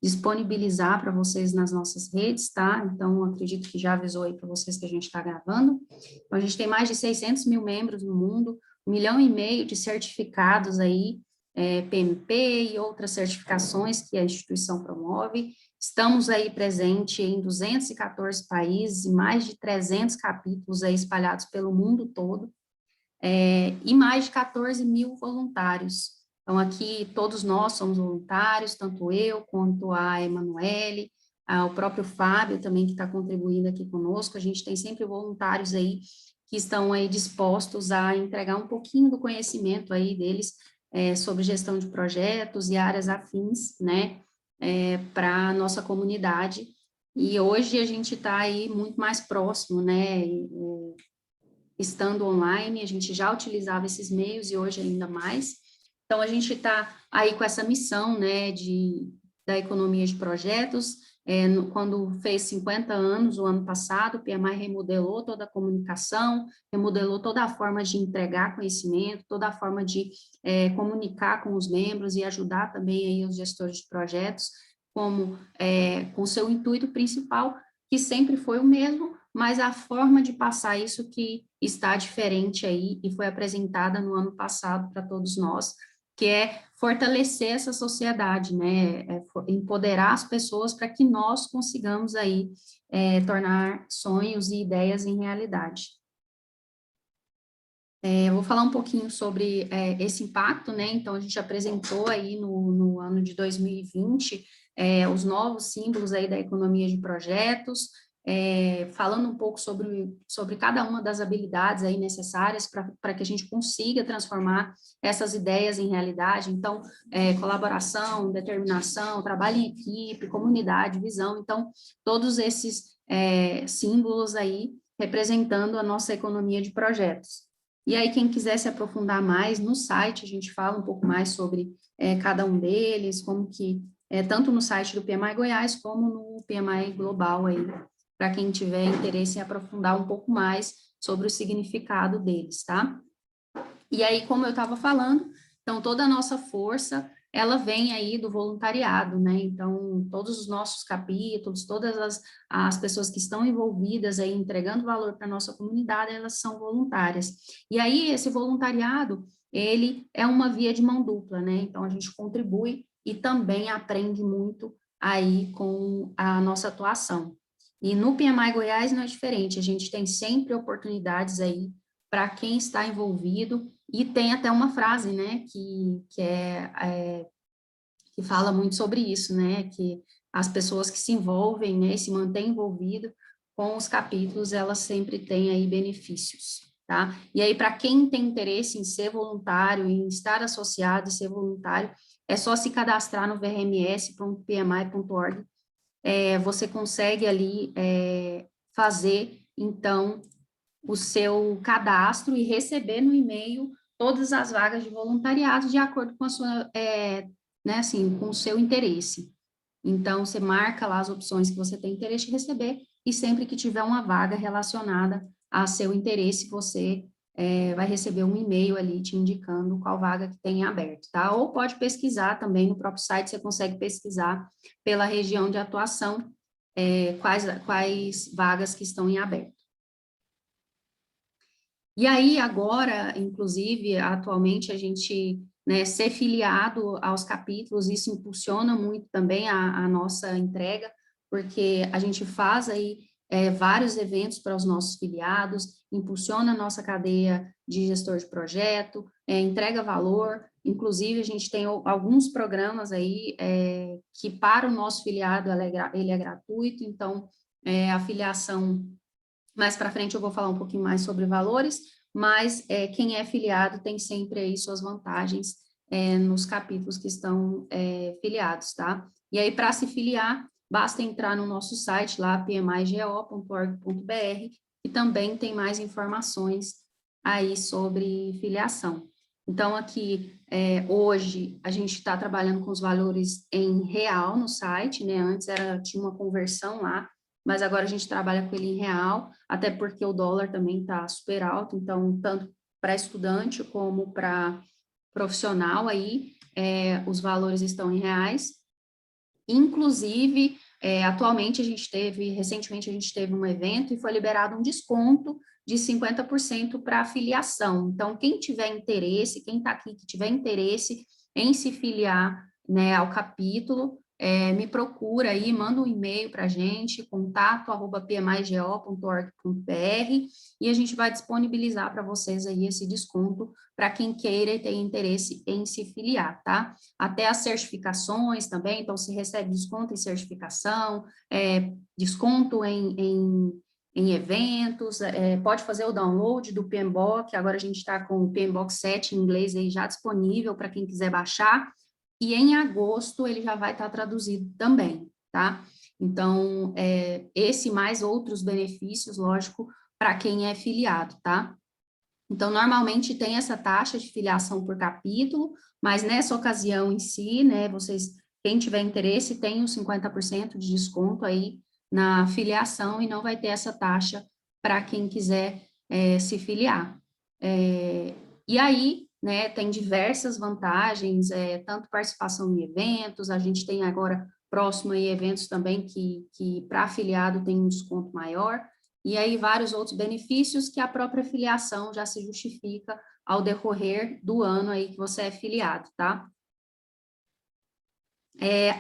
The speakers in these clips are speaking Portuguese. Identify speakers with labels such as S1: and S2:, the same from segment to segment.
S1: disponibilizar para vocês nas nossas redes, tá? Então, acredito que já avisou aí para vocês que a gente está gravando. Então, a gente tem mais de 600 mil membros no mundo, 1,5 milhão de certificados aí, PMP e outras certificações que a instituição promove. Estamos aí presente em 214 países e mais de 300 capítulos aí espalhados pelo mundo todo, e mais de 14 mil voluntários. Então, aqui, todos nós somos voluntários, tanto eu quanto a Emanuele, o próprio Fábio também, que está contribuindo aqui conosco. A gente tem sempre voluntários aí que estão aí dispostos a entregar um pouquinho do conhecimento aí deles sobre gestão de projetos e áreas afins, né, para a nossa comunidade. E hoje a gente está aí muito mais próximo, né, estando online, a gente já utilizava esses meios e hoje ainda mais. Então, a gente está aí com essa missão, né, da economia de projetos. Quando fez 50 anos, o ano passado, o PMI remodelou toda a comunicação, remodelou toda a forma de entregar conhecimento, toda a forma de comunicar com os membros e ajudar também aí os gestores de projetos, com seu intuito principal, que sempre foi o mesmo, mas a forma de passar isso que está diferente aí e foi apresentada no ano passado para todos nós, que é fortalecer essa sociedade, né, empoderar as pessoas para que nós consigamos aí tornar sonhos e ideias em realidade. Eu vou falar um pouquinho sobre esse impacto, né, então a gente apresentou aí no ano de 2020 os novos símbolos aí da economia de projetos, falando um pouco sobre cada uma das habilidades aí necessárias para que a gente consiga transformar essas ideias em realidade. Então, colaboração, determinação, trabalho em equipe, comunidade, visão. Então, todos esses símbolos aí representando a nossa economia de projetos. E aí, quem quiser se aprofundar mais, no site a gente fala um pouco mais sobre cada um deles, como que, tanto no site do PMI Goiás, como no PMI Global aí, para quem tiver interesse em aprofundar um pouco mais sobre o significado deles, tá? E aí, como eu estava falando, então toda a nossa força, ela vem aí do voluntariado, né? Então, todos os nossos capítulos, todas as pessoas que estão envolvidas aí entregando valor para a nossa comunidade, elas são voluntárias. E aí, esse voluntariado, ele é uma via de mão dupla, né? Então, a gente contribui e também aprende muito aí com a nossa atuação. E no PMI Goiás não é diferente, a gente tem sempre oportunidades aí para quem está envolvido, e tem até uma frase, né, que fala muito sobre isso, né, que as pessoas que se envolvem, né, e se mantêm envolvidas com os capítulos, elas sempre têm aí benefícios, tá? E aí, para quem tem interesse em ser voluntário, em estar associado e ser voluntário, é só se cadastrar no vrms.pmi.org, você consegue ali fazer, então, o seu cadastro e receber no e-mail todas as vagas de voluntariado de acordo com a sua, né, assim, com o seu interesse. Então, você marca lá as opções que você tem interesse de receber e sempre que tiver uma vaga relacionada a seu interesse, você vai receber um e-mail ali te indicando qual vaga que tem aberto, tá? Ou pode pesquisar também no próprio site, você consegue pesquisar pela região de atuação quais vagas que estão em aberto. E aí, agora, inclusive, atualmente, a gente, né, ser filiado aos capítulos, isso impulsiona muito também a nossa entrega, porque a gente faz aí vários eventos para os nossos filiados, impulsiona a nossa cadeia de gestor de projeto, entrega valor, inclusive a gente tem alguns programas aí que para o nosso filiado ele é gratuito, então a filiação mais para frente eu vou falar um pouquinho mais sobre valores, mas quem é filiado tem sempre aí suas vantagens nos capítulos que estão filiados, tá? E aí, para se filiar, basta entrar no nosso site lá, pmigo.org.br, e também tem mais informações aí sobre filiação. Então, aqui, hoje, a gente está trabalhando com os valores em real no site, né? Antes tinha uma conversão lá, mas agora a gente trabalha com ele em real, até porque o dólar também está super alto, então, tanto para estudante como para profissional aí, os valores estão em reais. Inclusive, atualmente recentemente a gente teve um evento e foi liberado um desconto de 50% para afiliação. Então, quem tiver interesse, quem está aqui que tiver interesse em se filiar, né, ao capítulo, me procura aí, manda um e-mail para a gente, contato@pmigo.org.br, e a gente vai disponibilizar para vocês aí esse desconto para quem queira e tenha interesse em se filiar, tá? Até as certificações também, então se recebe desconto em certificação, desconto em eventos, pode fazer o download do PMBOK, agora a gente está com o PMBOK 7 em inglês aí já disponível para quem quiser baixar, e em agosto ele já vai estar traduzido também, tá? Então, esse mais outros benefícios, lógico, para quem é filiado, tá? Então, normalmente tem essa taxa de filiação por capítulo, mas nessa ocasião em si, né, quem tiver interesse, tem os 50% de desconto aí na filiação e não vai ter essa taxa para quem quiser se filiar. E aí, né, tem diversas vantagens, tanto participação em eventos, a gente tem agora próximo aí eventos também que para afiliado tem um desconto maior, e aí vários outros benefícios que a própria filiação já se justifica ao decorrer do ano aí que você é filiado, tá?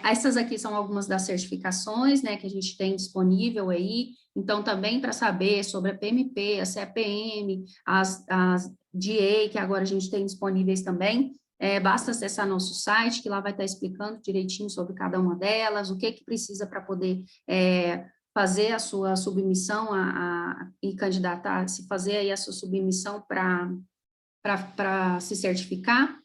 S1: Essas aqui são algumas das certificações, né, que a gente tem disponível aí, então também para saber sobre a PMP, a CEPM, as DA, que agora a gente tem disponíveis também, basta acessar nosso site, que lá vai estar explicando direitinho sobre cada uma delas, o que precisa para poder fazer a sua submissão e candidatar, se fazer aí a sua submissão para se certificar.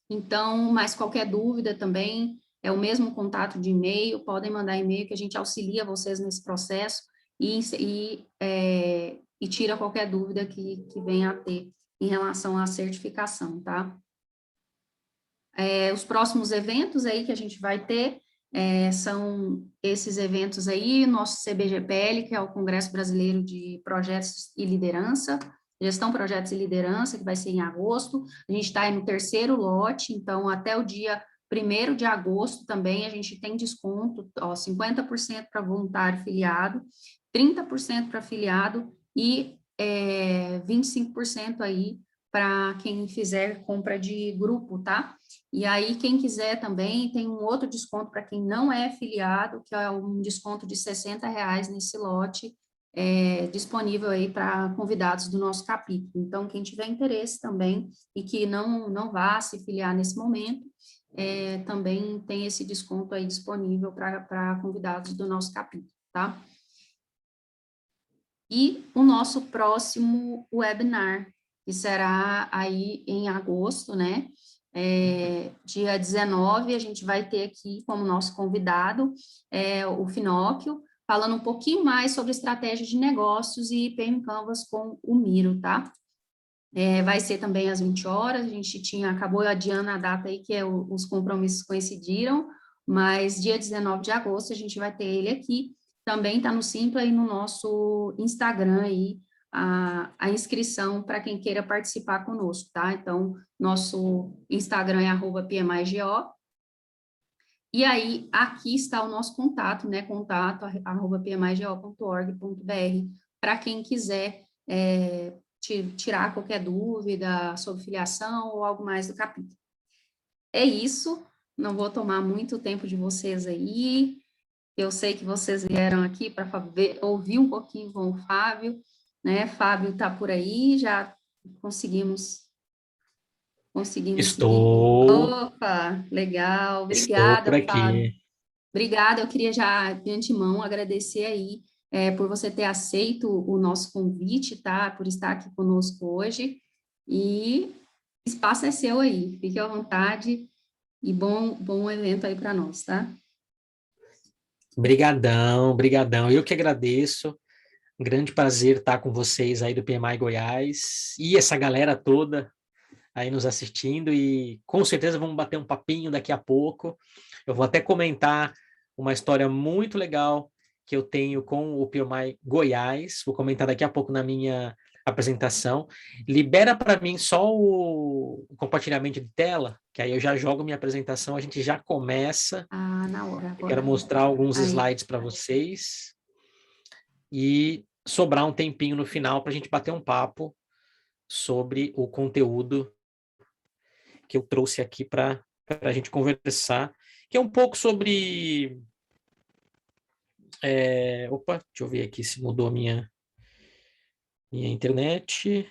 S1: Então, mas qualquer dúvida também, é o mesmo contato de e-mail, podem mandar e-mail que a gente auxilia vocês nesse processo e tira qualquer dúvida que venha a ter em relação à certificação, tá? Os próximos eventos aí que a gente vai ter são esses eventos aí, nosso CBGPL, que é o Congresso Brasileiro de Projetos e Liderança, Gestão, Projetos e Liderança, que vai ser em agosto. A gente está no terceiro lote, então até o dia 1º de agosto também a gente tem desconto, 50% para voluntário filiado, 30% para afiliado e 25% aí para quem fizer compra de grupo, tá? E aí, quem quiser também, tem um outro desconto para quem não é afiliado, que é um desconto de R$60 nesse lote, disponível aí para convidados do nosso capítulo. Então, quem tiver interesse também e que não vá se filiar nesse momento, também tem esse desconto aí disponível para convidados do nosso capítulo, tá? E o nosso próximo webinar, que será aí em agosto, né? Dia 19, a gente vai ter aqui como nosso convidado o Finóquio, falando um pouquinho mais sobre estratégia de negócios e PM Canvas com o Miro, tá? Vai ser também às 20 horas, a gente acabou adiando a data aí, que os compromissos coincidiram, mas dia 19 de agosto a gente vai ter ele aqui, também está no Simpla e no nosso Instagram aí, a inscrição para quem queira participar conosco, tá? Então, nosso Instagram é @pmigo, e aí, aqui está o nosso contato, né, contato@pmigo.org.br, para quem quiser tirar qualquer dúvida sobre filiação ou algo mais do capítulo. É isso, não vou tomar muito tempo de vocês aí, eu sei que vocês vieram aqui para ouvir um pouquinho com o Fábio, né, Fábio está por aí, já conseguimos seguir. Opa, legal,
S2: Estou por
S1: obrigada, Fábio.
S2: aqui.
S1: Obrigada, eu queria já, de antemão, agradecer aí por você ter aceito o nosso convite, tá? Por estar aqui conosco hoje, e o espaço é seu aí, fique à vontade, e bom evento aí para nós, tá?
S2: Brigadão, brigadão. Eu que agradeço. Um grande prazer estar com vocês aí do PMI Goiás e essa galera toda aí nos assistindo, e com certeza vamos bater um papinho daqui a pouco. Eu vou até comentar uma história muito legal que eu tenho com o PMI Goiás. Vou comentar daqui a pouco na minha apresentação. Libera para mim só o compartilhamento de tela, que aí eu já jogo minha apresentação, a gente já começa.
S1: Na hora,
S2: Eu quero
S1: agora.
S2: mostrar alguns
S1: Aí.
S2: slides para vocês e sobrar um tempinho no final para a gente bater um papo sobre o conteúdo que eu trouxe aqui para a gente conversar, que é um pouco sobre... Opa, deixa eu ver aqui se mudou a minha internet.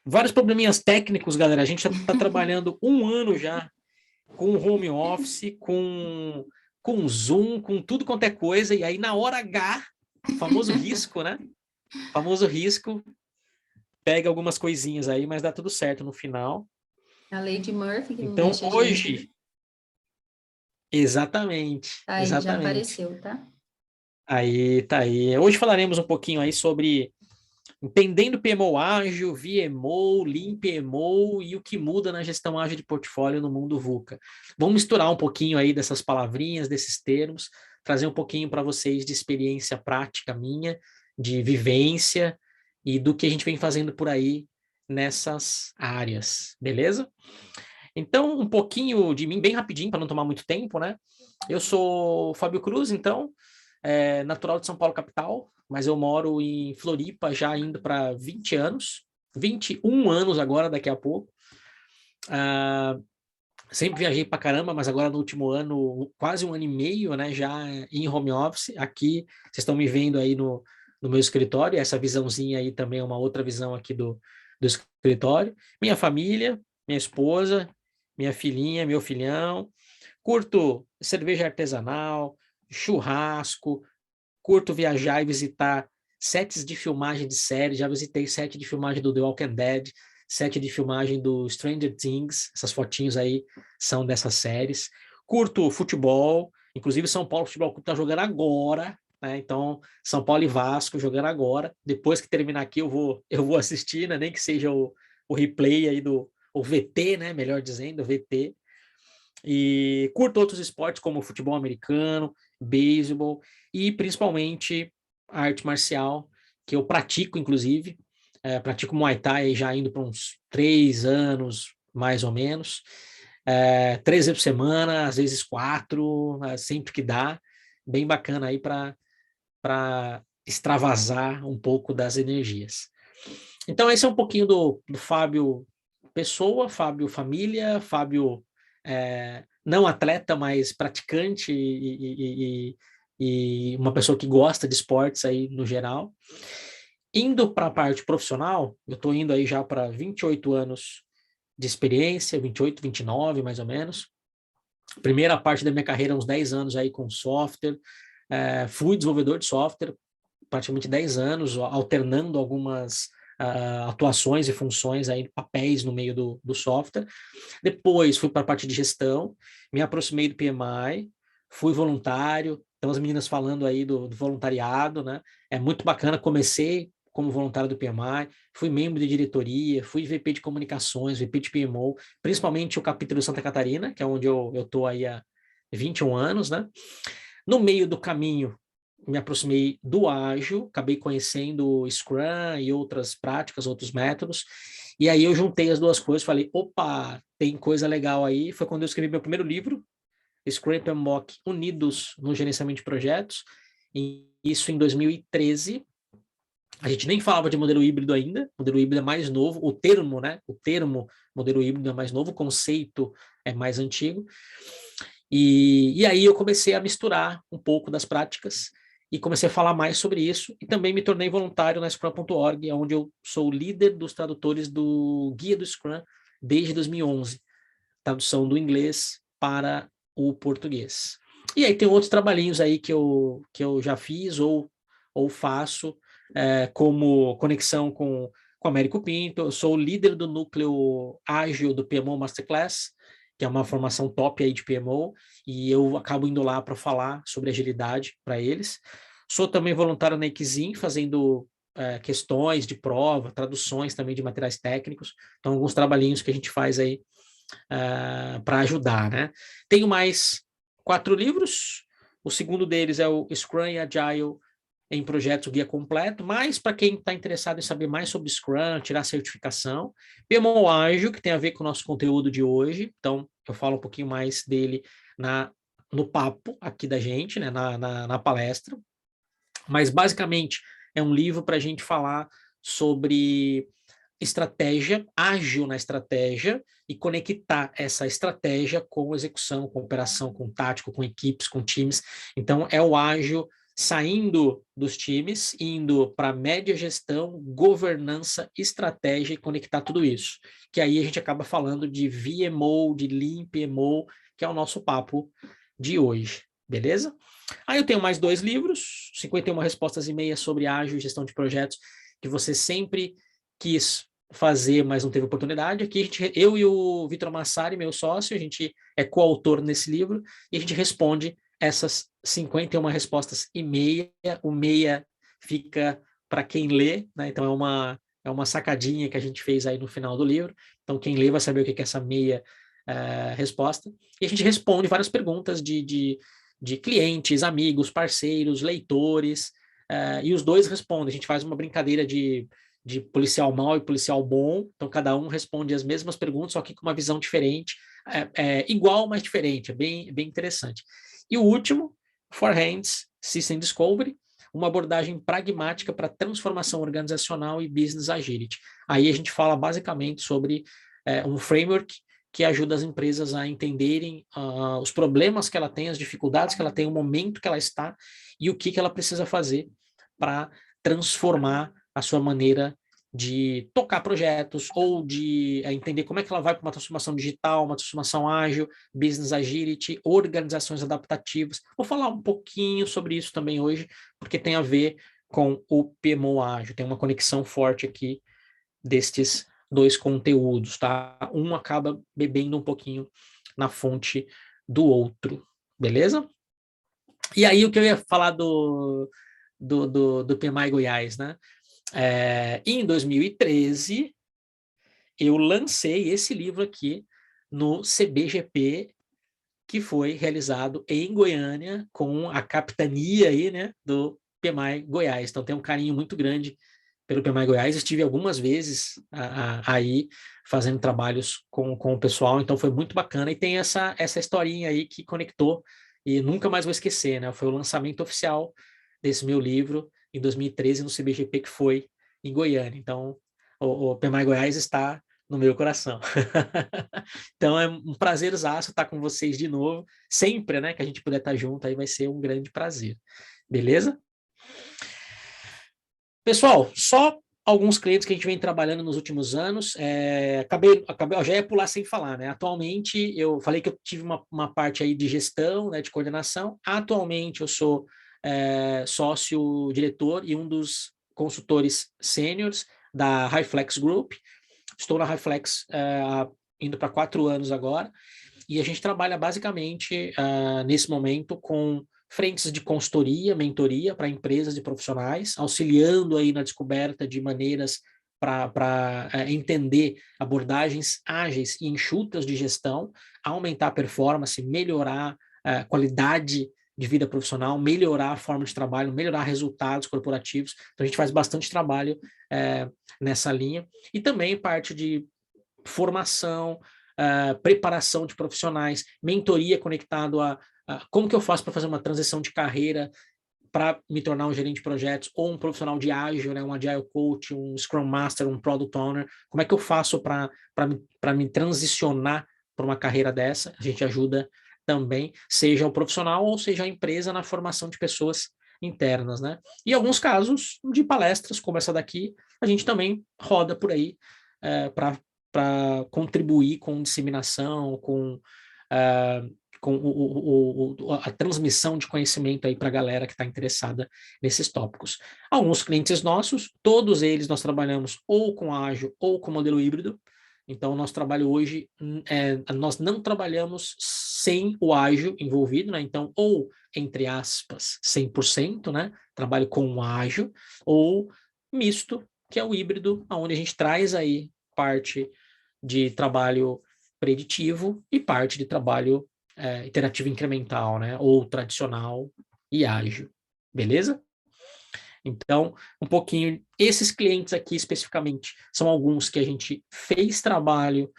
S2: Vários probleminhas técnicos, galera. A gente já está trabalhando um ano já com home office, com Zoom, com tudo quanto é coisa, e aí na hora H, famoso risco, né? Famoso risco, pega algumas coisinhas aí, mas dá tudo certo no final.
S1: A lei de Murphy que não
S2: Então,
S1: deixa a
S2: hoje,
S1: gente...
S2: exatamente,
S1: Aí, já
S2: exatamente.
S1: apareceu, tá?
S2: Aí, tá aí. Hoje falaremos um pouquinho aí sobre entendendo PMO ágil, VMO, Lean PMO e o que muda na gestão ágil de portfólio no mundo VUCA. Vamos misturar um pouquinho aí dessas palavrinhas, desses termos, trazer um pouquinho para vocês de experiência prática minha, de vivência e do que a gente vem fazendo por aí nessas áreas, beleza? Então, um pouquinho de mim, bem rapidinho, para não tomar muito tempo, né? Eu sou Fábio Cruz, então, natural de São Paulo, capital, mas eu moro em Floripa já indo para 20 anos, 21 anos agora, daqui a pouco. Sempre viajei para caramba, mas agora no último ano, quase um ano e meio, né, já em home office. Aqui, vocês estão me vendo aí no meu escritório, essa visãozinha aí também é uma outra visão aqui do escritório. Minha família, minha esposa, minha filhinha, meu filhão. Curto cerveja artesanal, churrasco, curto viajar e visitar sets de filmagem de série, já visitei set de filmagem do The Walking Dead, set de filmagem do Stranger Things, essas fotinhos aí são dessas séries. Curto futebol, inclusive São Paulo Futebol Clube está jogando agora, né? Então São Paulo e Vasco jogando agora. Depois que terminar aqui eu vou assistir, né? Nem que seja o replay aí o VT, né? Melhor dizendo, o VT. E curto outros esportes como futebol americano, beisebol e principalmente a arte marcial, que eu pratico, inclusive. Pratico Muay Thai já indo para uns 3 anos, mais ou menos. 3 vezes por semana, às vezes 4, sempre que dá. Bem bacana aí para extravasar um pouco das energias. Então, esse é um pouquinho do Fábio pessoa, Fábio família, Fábio não atleta, mas praticante e uma pessoa que gosta de esportes aí no geral. Indo para a parte profissional, eu estou indo aí já para 28 anos de experiência, 28, 29 mais ou menos. Primeira parte da minha carreira, uns 10 anos aí com software. Fui desenvolvedor de software, praticamente 10 anos, alternando algumas atuações e funções aí, papéis no meio do software. Depois fui para a parte de gestão, me aproximei do PMI, fui voluntário, então as meninas falando aí do voluntariado, né? É muito bacana, comecei como voluntário do PMI, fui membro de diretoria, fui VP de comunicações, VP de PMO, principalmente o capítulo Santa Catarina, que é onde eu estou aí há 21 anos, né? No meio do caminho, me aproximei do ágil, acabei conhecendo o Scrum e outras práticas, outros métodos, e aí eu juntei as duas coisas, falei, opa, tem coisa legal aí. Foi quando eu escrevi meu primeiro livro, Scrum e PMBOK Unidos no Gerenciamento de Projetos, e isso em 2013. A gente nem falava de modelo híbrido ainda, modelo híbrido é mais novo, o termo, né? O termo modelo híbrido é mais novo, o conceito é mais antigo. E aí eu comecei a misturar um pouco das práticas e comecei a falar mais sobre isso e também me tornei voluntário na Scrum.org, onde eu sou o líder dos tradutores do Guia do Scrum desde 2011, tradução do inglês para o português. E aí tem outros trabalhinhos aí que eu já fiz ou faço, como conexão com Américo Pinto. Eu sou o líder do núcleo ágil do PMO Masterclass, que é uma formação top aí de PMO, e eu acabo indo lá para falar sobre agilidade para eles. Sou também voluntário na Equizim, fazendo questões de prova, traduções também de materiais técnicos, então alguns trabalhinhos que a gente faz aí para ajudar, né? Tenho mais 4 livros, o segundo deles é o Scrum e Agile em projetos o guia completo, mas para quem está interessado em saber mais sobre Scrum, tirar certificação, PMO Ágil, que tem a ver com o nosso conteúdo de hoje, então eu falo um pouquinho mais dele no papo aqui da gente, né, na palestra, mas basicamente é um livro para a gente falar sobre estratégia, ágil na estratégia e conectar essa estratégia com execução, com operação, com tático, com equipes, com times. Então, é o ágil saindo dos times, indo para média gestão, governança, estratégia e conectar tudo isso. Que aí a gente acaba falando de VMO, de Lean PMO, que é o nosso papo de hoje, beleza? Aí eu tenho mais 2 livros, 51 respostas e meia sobre ágil e gestão de projetos, que você sempre quis fazer, mas não teve oportunidade. Aqui eu e o Vitor Massari, meu sócio, a gente é coautor nesse livro, e a gente responde essas 51 respostas e meia. O meia fica para quem lê, né? Então é uma sacadinha que a gente fez aí no final do livro. Então quem lê vai saber o que é essa meia resposta. E a gente responde várias perguntas de clientes, amigos, parceiros, leitores, e os dois respondem. A gente faz uma brincadeira de policial mau e policial bom, então cada um responde as mesmas perguntas, só que com uma visão diferente, igual, mas diferente, é bem interessante. E o último, Four Hands System Discovery, uma abordagem pragmática para transformação organizacional e business agility. Aí a gente fala basicamente sobre um framework que ajuda as empresas a entenderem os problemas que ela tem, as dificuldades que ela tem, o momento que ela está e o que ela precisa fazer para transformar a sua maneira de tocar projetos ou de entender como é que ela vai para uma transformação digital, uma transformação ágil, business agility, organizações adaptativas. Vou falar um pouquinho sobre isso também hoje, porque tem a ver com o PMO ágil, tem uma conexão forte aqui destes 2 conteúdos, tá? Um acaba bebendo um pouquinho na fonte do outro, beleza? E aí o que eu ia falar do PMI Goiás, né? Em 2013, eu lancei esse livro aqui no CBGP, que foi realizado em Goiânia com a capitania aí, né, do PMI Goiás. Então tem um carinho muito grande pelo PMI Goiás. Estive algumas vezes aí fazendo trabalhos com o pessoal, então foi muito bacana. E tem essa historinha aí que conectou e nunca mais vou esquecer, né? Foi o lançamento oficial desse meu livro em 2013 no CBGP, que foi em Goiânia. Então o PMI Goiás está no meu coração. Então é um prazerzaço estar com vocês de novo. Sempre, né, que a gente puder estar junto, aí vai ser um grande prazer. Beleza? Pessoal, só alguns clientes que a gente vem trabalhando nos últimos anos. Já ia pular sem falar, né? Atualmente, eu falei que eu tive uma parte aí de gestão, né, de coordenação. Atualmente, eu sou sócio-diretor e um dos consultores sêniores da Highflex Group. Estou na Highflex indo para 4 anos agora, e a gente trabalha basicamente nesse momento com frentes de consultoria, mentoria para empresas e profissionais, auxiliando aí na descoberta de maneiras para entender abordagens ágeis e enxutas de gestão, aumentar a performance, melhorar a qualidade de vida profissional, melhorar a forma de trabalho, melhorar resultados corporativos. Então a gente faz bastante trabalho nessa linha, e também parte de formação, preparação de profissionais, mentoria conectado a como que eu faço para fazer uma transição de carreira para me tornar um gerente de projetos ou um profissional de ágil, né, um agile coach, um scrum master, um product owner. Como é que eu faço para me transicionar para uma carreira dessa? A gente ajuda também, seja o profissional ou seja a empresa, na formação de pessoas internas, né? E alguns casos de palestras como essa daqui, a gente também roda por aí para contribuir com disseminação, com a transmissão de conhecimento aí para a galera que está interessada nesses tópicos. Alguns clientes nossos, todos eles nós trabalhamos ou com ágil ou com modelo híbrido. Então, o nosso trabalho hoje, nós não trabalhamos sem o ágil envolvido, né? Então, ou, entre aspas, 100%, né? Trabalho com o ágil, ou misto, que é o híbrido, onde a gente traz aí parte de trabalho preditivo e parte de trabalho iterativo incremental, né? Ou tradicional e ágil. Beleza? Então, um pouquinho, esses clientes aqui especificamente são alguns que a gente fez trabalho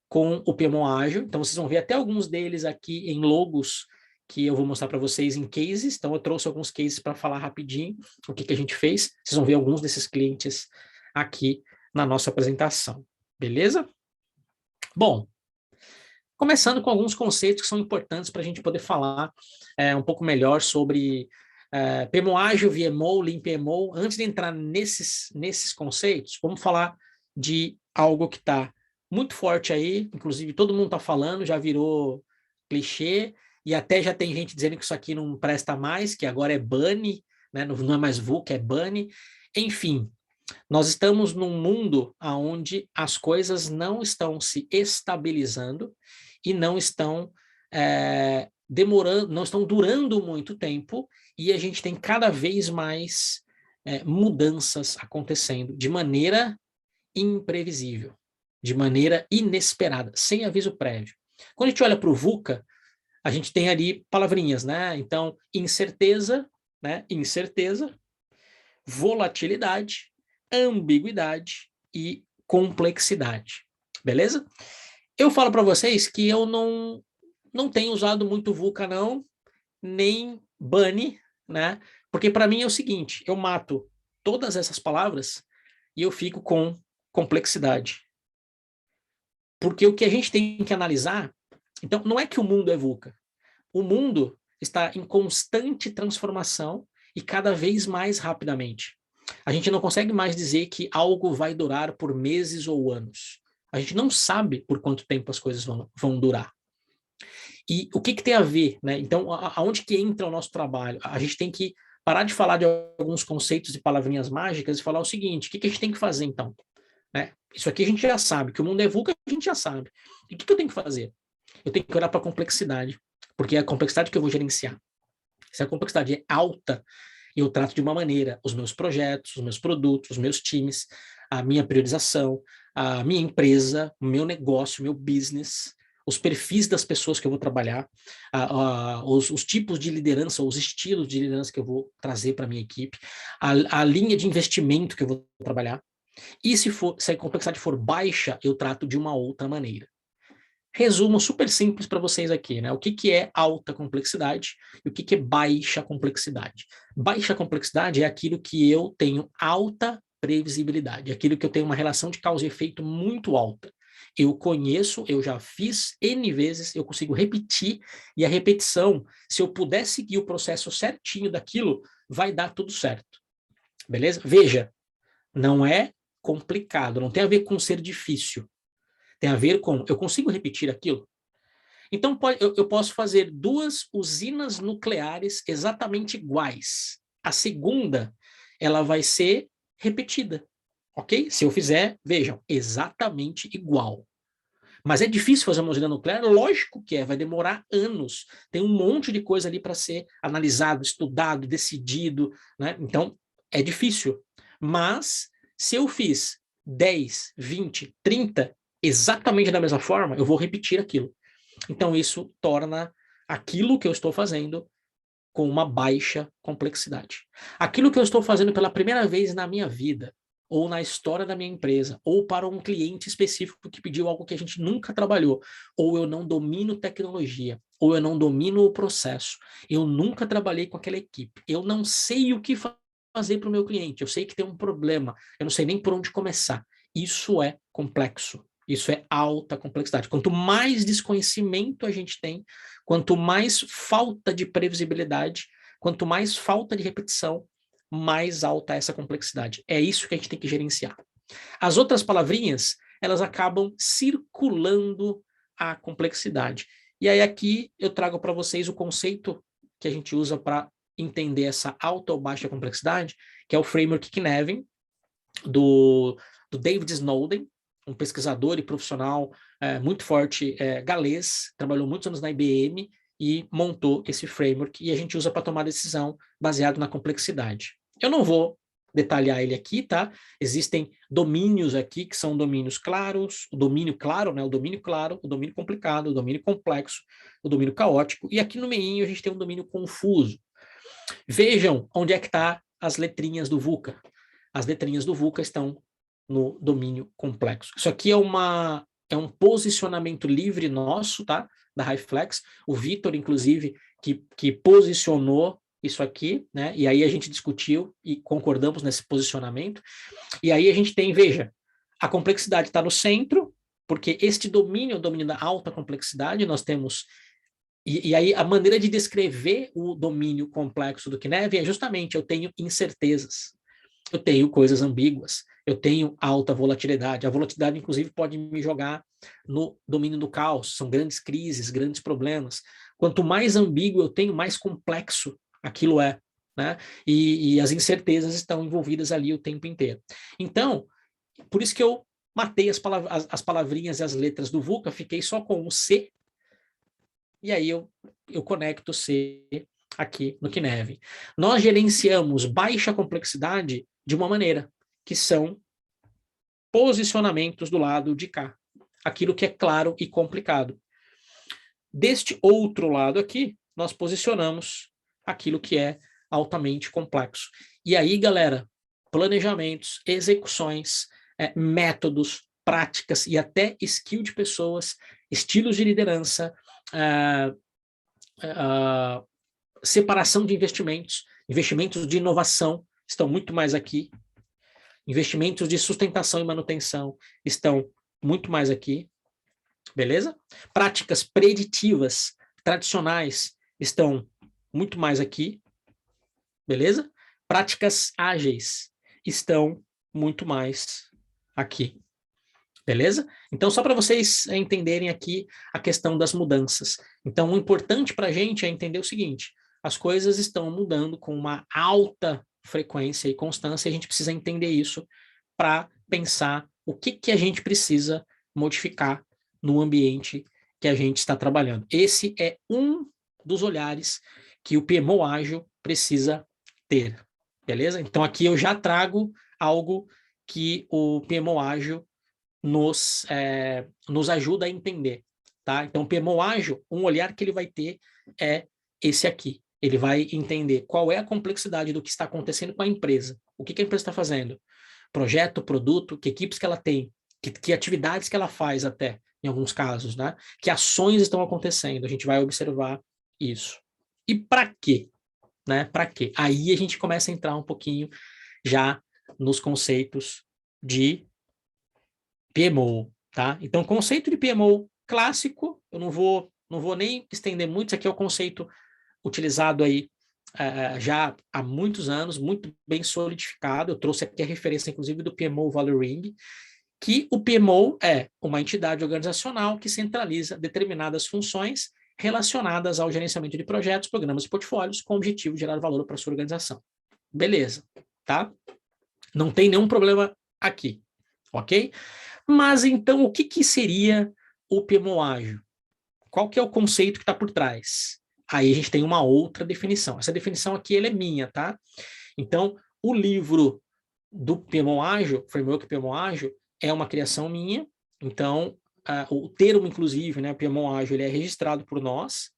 S2: com o PMO Ágil, então vocês vão ver até alguns deles aqui em logos que eu vou mostrar para vocês em cases, então eu trouxe alguns cases para falar rapidinho o que a gente fez, vocês vão ver alguns desses clientes aqui na nossa apresentação, beleza? Bom, começando com alguns conceitos que são importantes para a gente poder falar um pouco melhor sobre PMO Ágil, VMO, Lean PMO. Antes de entrar nesses conceitos, vamos falar de algo que está muito forte aí, inclusive todo mundo está falando, já virou clichê, e até já tem gente dizendo que isso aqui não presta mais, que agora é BANI, né? Não é mais VUCA, é BANI. Enfim, nós estamos num mundo onde as coisas não estão se estabilizando e não estão demorando, não estão durando muito tempo, e a gente tem cada vez mais mudanças acontecendo de maneira imprevisível, de maneira inesperada, sem aviso prévio. Quando a gente olha para o VUCA, a gente tem ali palavrinhas, né? Então, incerteza, né? Incerteza, volatilidade, ambiguidade e complexidade, beleza? Eu falo para vocês que eu não tenho usado muito VUCA não, nem BANI, né? Porque para mim é o seguinte, eu mato todas essas palavras e eu fico com complexidade. Porque o que a gente tem que analisar, então não é que o mundo é VUCA, o mundo está em constante transformação e cada vez mais rapidamente. A gente não consegue mais dizer que algo vai durar por meses ou anos. A gente não sabe por quanto tempo as coisas vão durar. E o que tem a ver, né? Então, aonde que entra o nosso trabalho? A gente tem que parar de falar de alguns conceitos e palavrinhas mágicas e falar o seguinte, o que a gente tem que fazer, então? Né? Isso aqui a gente já sabe, que o mundo é VUCA, a gente já sabe. E o que eu tenho que fazer? Eu tenho que olhar para a complexidade, porque é a complexidade que eu vou gerenciar. Se a complexidade é alta, eu trato de uma maneira os meus projetos, os meus produtos, os meus times, a minha priorização, a minha empresa, o meu negócio, o meu business, os perfis das pessoas que eu vou trabalhar, os tipos de liderança, os estilos de liderança que eu vou trazer para a minha equipe, a linha de investimento que eu vou trabalhar. E se a complexidade for baixa, eu trato de uma outra maneira. Resumo super simples para vocês aqui, né? O que é alta complexidade e o que é baixa complexidade. Baixa complexidade é aquilo que eu tenho alta previsibilidade, aquilo que eu tenho uma relação de causa e efeito muito alta. Eu conheço, eu já fiz N vezes, eu consigo repetir, e a repetição, se eu puder seguir o processo certinho daquilo, vai dar tudo certo. Beleza? Veja, não é complicado, não tem a ver com ser difícil. Tem a ver com, eu consigo repetir aquilo? Então, eu posso fazer 2 usinas nucleares exatamente iguais. A segunda, ela vai ser repetida, ok? Se eu fizer, vejam, exatamente igual. Mas é difícil fazer uma usina nuclear? Lógico que é, vai demorar anos. Tem um monte de coisa ali para ser analisado, estudado, decidido, né? Então, é difícil. Mas, se eu fiz 10, 20, 30 exatamente da mesma forma, eu vou repetir aquilo. Então, isso torna aquilo que eu estou fazendo com uma baixa complexidade. Aquilo que eu estou fazendo pela primeira vez na minha vida, ou na história da minha empresa, ou para um cliente específico que pediu algo que a gente nunca trabalhou, ou eu não domino tecnologia, ou eu não domino o processo, eu nunca trabalhei com aquela equipe, eu não sei o que fazer para o meu cliente, eu sei que tem um problema, eu não sei nem por onde começar. Isso é complexo. Isso é alta complexidade. Quanto mais desconhecimento a gente tem, quanto mais falta de previsibilidade, quanto mais falta de repetição, mais alta é essa complexidade. É isso que a gente tem que gerenciar. As outras palavrinhas, elas acabam circulando a complexidade. E aí aqui eu trago para vocês o conceito que a gente usa para entender essa alta ou baixa complexidade, que é o framework Cynefin, do David Snowden, um pesquisador e profissional muito forte galês, trabalhou muitos anos na IBM e montou esse framework, e a gente usa para tomar decisão baseado na complexidade. Eu não vou detalhar ele aqui, tá? Existem domínios aqui que são domínios claros, o domínio claro, né? O domínio claro, o domínio complicado, o domínio complexo, o domínio caótico, e aqui no meinho a gente tem um domínio confuso. Vejam onde é que está as letrinhas do VUCA. As letrinhas do VUCA estão no domínio complexo. Isso aqui é um posicionamento livre nosso, tá? Da HiFlex. O Vitor, inclusive, que posicionou isso aqui, né? E aí a gente discutiu e concordamos nesse posicionamento. E aí a gente tem, veja, a complexidade está no centro, porque este domínio é o domínio da alta complexidade. Nós temos... E aí a maneira de descrever o domínio complexo do Kineve é justamente eu tenho incertezas, eu tenho coisas ambíguas, eu tenho alta volatilidade. A volatilidade, inclusive, pode me jogar no domínio do caos. São grandes crises, grandes problemas. Quanto mais ambíguo eu tenho, mais complexo aquilo é, né? E as incertezas estão envolvidas ali o tempo inteiro. Então, por isso que eu matei as palavrinhas e as letras do VUCA, fiquei só com o C, e aí eu conecto o C aqui no Kineve. Nós gerenciamos baixa complexidade de uma maneira, que são posicionamentos do lado de cá. Aquilo que é claro e complicado. Deste outro lado aqui, nós posicionamos aquilo que é altamente complexo. E aí, galera, planejamentos, execuções, métodos, práticas e até skill de pessoas, estilos de liderança, separação de investimentos, investimentos de inovação estão muito mais aqui, investimentos de sustentação e manutenção estão muito mais aqui, beleza? Práticas preditivas tradicionais estão muito mais aqui, beleza? Práticas ágeis estão muito mais aqui. Beleza? Então, só para vocês entenderem aqui a questão das mudanças. Então, o importante para a gente é entender o seguinte: as coisas estão mudando com uma alta frequência e constância, e a gente precisa entender isso para pensar o que a gente precisa modificar no ambiente que a gente está trabalhando. Esse é um dos olhares que o PMO ágil precisa ter. Beleza? Então, aqui eu já trago algo que o PMO ágil nos ajuda a entender, tá? Então, o PMO ágil, um olhar que ele vai ter é esse aqui. Ele vai entender qual é a complexidade do que está acontecendo com a empresa. O que a empresa está fazendo? Projeto, produto, que equipes que ela tem, que atividades que ela faz até, em alguns casos, né? Que ações estão acontecendo. A gente vai observar isso. E para quê? Né? Para quê? Aí a gente começa a entrar um pouquinho já nos conceitos de PMO, tá? Então, conceito de PMO clássico, eu não vou nem estender muito, isso aqui é o conceito utilizado aí já há muitos anos, muito bem solidificado. Eu trouxe aqui a referência, inclusive, do PMO Value Ring, que o PMO é uma entidade organizacional que centraliza determinadas funções relacionadas ao gerenciamento de projetos, programas e portfólios, com o objetivo de gerar valor para a sua organização. Beleza, tá? Não tem nenhum problema aqui, ok? Mas então, o que seria o PMO ágil? Qual que é o conceito que está por trás? Aí a gente tem uma outra definição. Essa definição aqui ela é minha, tá? Então, o livro do PMO ágil, Framework PMO ágil, é uma criação minha. Então, o termo, inclusive, né, PMO ágil, ele é registrado por nós.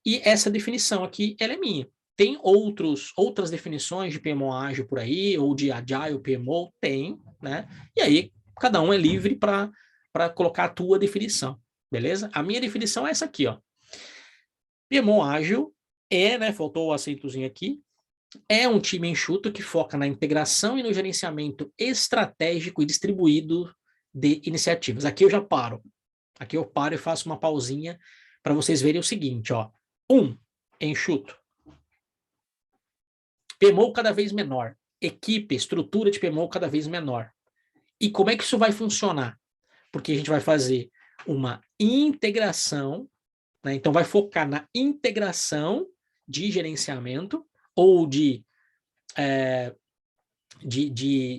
S2: E essa definição aqui, ela é minha. Tem outras definições de PMO ágil por aí, ou de Agile PMO, tem, né? E aí, cada um é livre para colocar a tua definição, beleza? A minha definição é essa aqui, ó. PMO ágil né, faltou o acentozinho aqui, é um time enxuto que foca na integração e no gerenciamento estratégico e distribuído de iniciativas. Aqui eu já paro. Aqui eu paro e faço uma pausinha para vocês verem o seguinte, ó. Enxuto. PMO cada vez menor. Equipe, estrutura de PMO cada vez menor. E como é que isso vai funcionar? Porque a gente vai fazer uma integração, né? Então vai focar na integração de gerenciamento ou de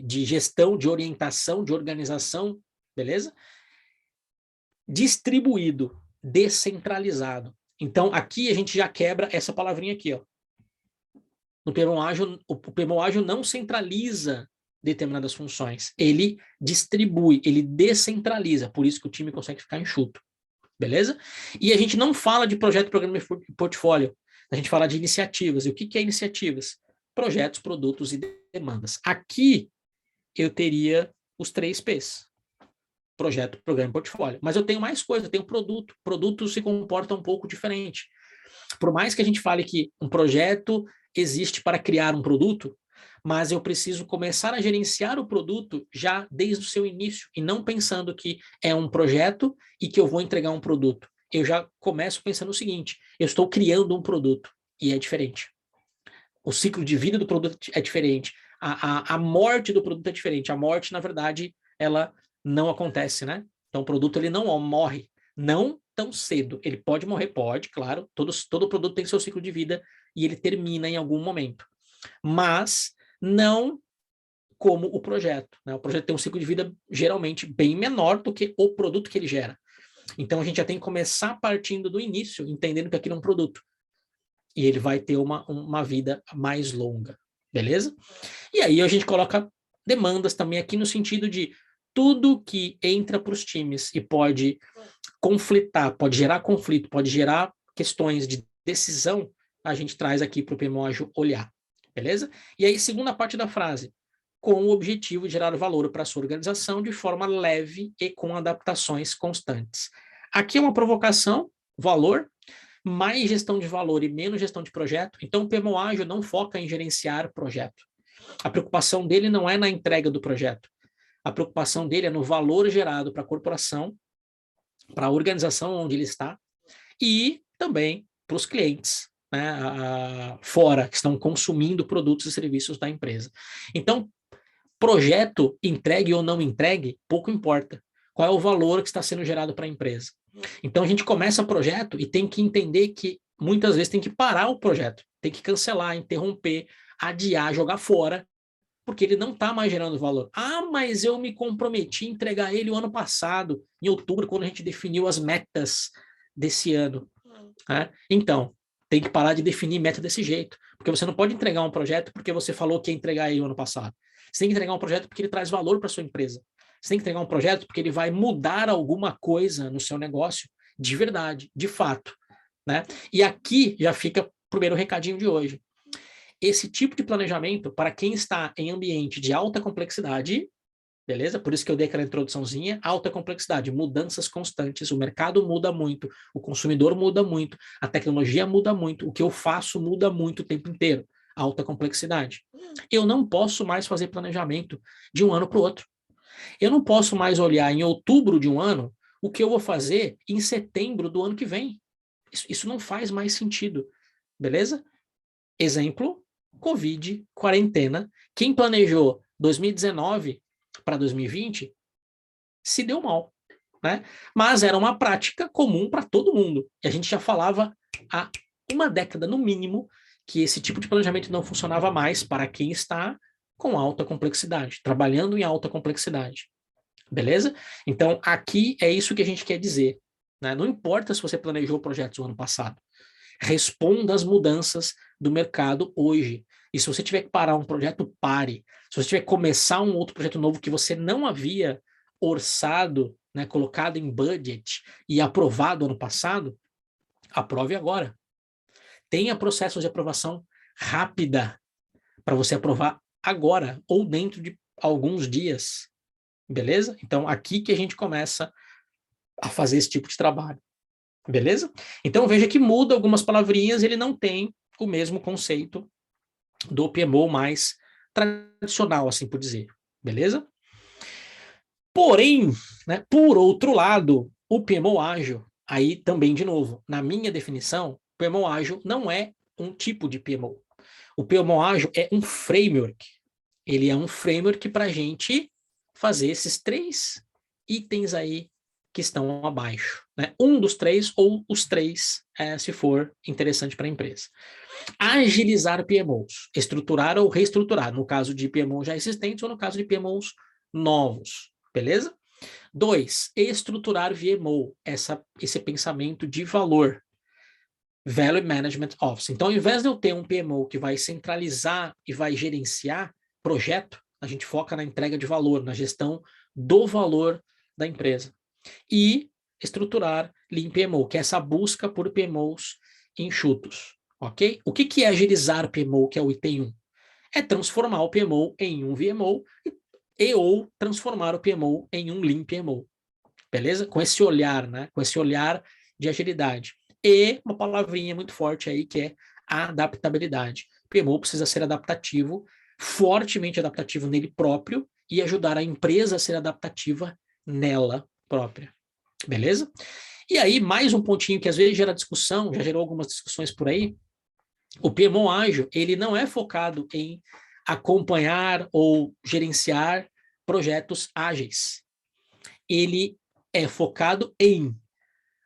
S2: gestão, de orientação, de organização, beleza? Distribuído, descentralizado. Então aqui a gente já quebra essa palavrinha aqui, ó. No PMO ágil, o PMO ágil não centraliza determinadas funções, ele distribui, ele descentraliza, por isso que o time consegue ficar enxuto, beleza? E a gente não fala de projeto, programa e portfólio, a gente fala de iniciativas. E o que é iniciativas? projetos, produtos e demandas. Aqui eu teria os 3 P's. Projeto, programa e portfólio. Mas eu tenho mais coisa, eu tenho produto. Produto se comporta um pouco diferente. Por mais que a gente fale que um projeto existe para criar um produto, mas eu preciso começar a gerenciar o produto já desde o seu início, e não pensando que é um projeto e que eu vou entregar um produto. Eu já começo pensando o seguinte, eu estou criando um produto, e é diferente. O ciclo de vida do produto é diferente. A morte do produto é diferente. A morte, na verdade, ela não acontece, né? Então, o produto ele não morre, não tão cedo. Ele pode morrer, pode, claro. Todo produto tem seu ciclo de vida e ele termina em algum momento. Mas não como o projeto, né? O projeto tem um ciclo de vida geralmente bem menor do que o produto que ele gera. Então, a gente já tem que começar partindo do início, entendendo que aquilo é um produto. E ele vai ter uma vida mais longa, beleza? E aí a gente coloca demandas também aqui no sentido de tudo que entra para os times e pode conflitar, pode gerar conflito, pode gerar questões de decisão, a gente traz aqui para o PMO Ágil olhar, beleza? E aí, segunda parte da frase, com o objetivo de gerar valor para a sua organização de forma leve e com adaptações constantes. Aqui é uma provocação, valor, mais gestão de valor e menos gestão de projeto. Então, o PMO Ágil não foca em gerenciar projeto. A preocupação dele não é na entrega do projeto. A preocupação dele é no valor gerado para a corporação, para a organização onde ele está e também para os clientes, né, fora, que estão consumindo produtos e serviços da empresa. Então, projeto entregue ou não entregue, pouco importa. Qual é o valor que está sendo gerado para a empresa? Então, a gente começa o projeto e tem que entender que muitas vezes tem que parar o projeto, tem que cancelar, interromper, adiar, jogar fora, porque ele não está mais gerando valor. Ah, mas eu me comprometi a entregar ele o ano passado, em outubro, quando a gente definiu as metas desse ano. Né? Então, tem que parar de definir meta desse jeito, porque você não pode entregar um projeto porque você falou que ia entregar ele o ano passado. Você tem que entregar um projeto porque ele traz valor para sua empresa. Você tem que entregar um projeto porque ele vai mudar alguma coisa no seu negócio de verdade, de fato. Né? E aqui já fica o primeiro recadinho de hoje. Esse tipo de planejamento, para quem está em ambiente de alta complexidade, beleza? Por isso que eu dei aquela introduçãozinha, alta complexidade, mudanças constantes, o mercado muda muito, o consumidor muda muito, a tecnologia muda muito, o que eu faço muda muito o tempo inteiro, alta complexidade. Eu não posso mais fazer planejamento de um ano para o outro. Eu não posso mais olhar em outubro de um ano o que eu vou fazer em setembro do ano que vem. Isso não faz mais sentido, beleza? Exemplo, Covid, quarentena. Quem planejou 2019 para 2020 se deu mal, né? Mas era uma prática comum para todo mundo. E a gente já falava há uma década, no mínimo, que esse tipo de planejamento não funcionava mais para quem está com alta complexidade, trabalhando em alta complexidade. Beleza? Então, aqui é isso que a gente quer dizer. Né? Não importa se você planejou projetos no ano passado. Responda às mudanças do mercado hoje. E se você tiver que parar um projeto, pare. Se você tiver que começar um outro projeto novo que você não havia orçado, né, colocado em budget e aprovado ano passado, aprove agora. Tenha processos de aprovação rápida para você aprovar agora ou dentro de alguns dias. Beleza? Então, aqui que a gente começa a fazer esse tipo de trabalho. Beleza? Então, veja que muda algumas palavrinhas, ele não tem o mesmo conceito do PMO mais tradicional, assim por dizer. Beleza? Porém, né, por outro lado, o PMO ágil, aí também, de novo, na minha definição, o PMO ágil não é um tipo de PMO. O PMO ágil é um framework. Ele é um framework para a gente fazer esses 3 itens aí que estão abaixo. Né? Um dos 3 ou os 3, se for interessante para a empresa. Agilizar PMOs, estruturar ou reestruturar, no caso de PMOs já existentes ou no caso de PMOs novos, beleza? 2, estruturar VMO, esse pensamento de valor, Value Management Office. Então, ao invés de eu ter um PMO que vai centralizar e vai gerenciar projeto, a gente foca na entrega de valor, na gestão do valor da empresa. E estruturar Lean PMO, que é essa busca por PMOs enxutos, ok? O que é agilizar PMO, que é o item 1? é transformar o PMO em um VMO ou transformar o PMO em um Lean PMO. Beleza? Com esse olhar, né? Com esse olhar de agilidade. E uma palavrinha muito forte aí que é a adaptabilidade. O PMO precisa ser adaptativo, fortemente adaptativo nele próprio e ajudar a empresa a ser adaptativa nela própria. Beleza? E aí, mais um pontinho que às vezes gera discussão, já gerou algumas discussões por aí. O PMO ágil, ele não é focado em acompanhar ou gerenciar projetos ágeis. Ele é focado em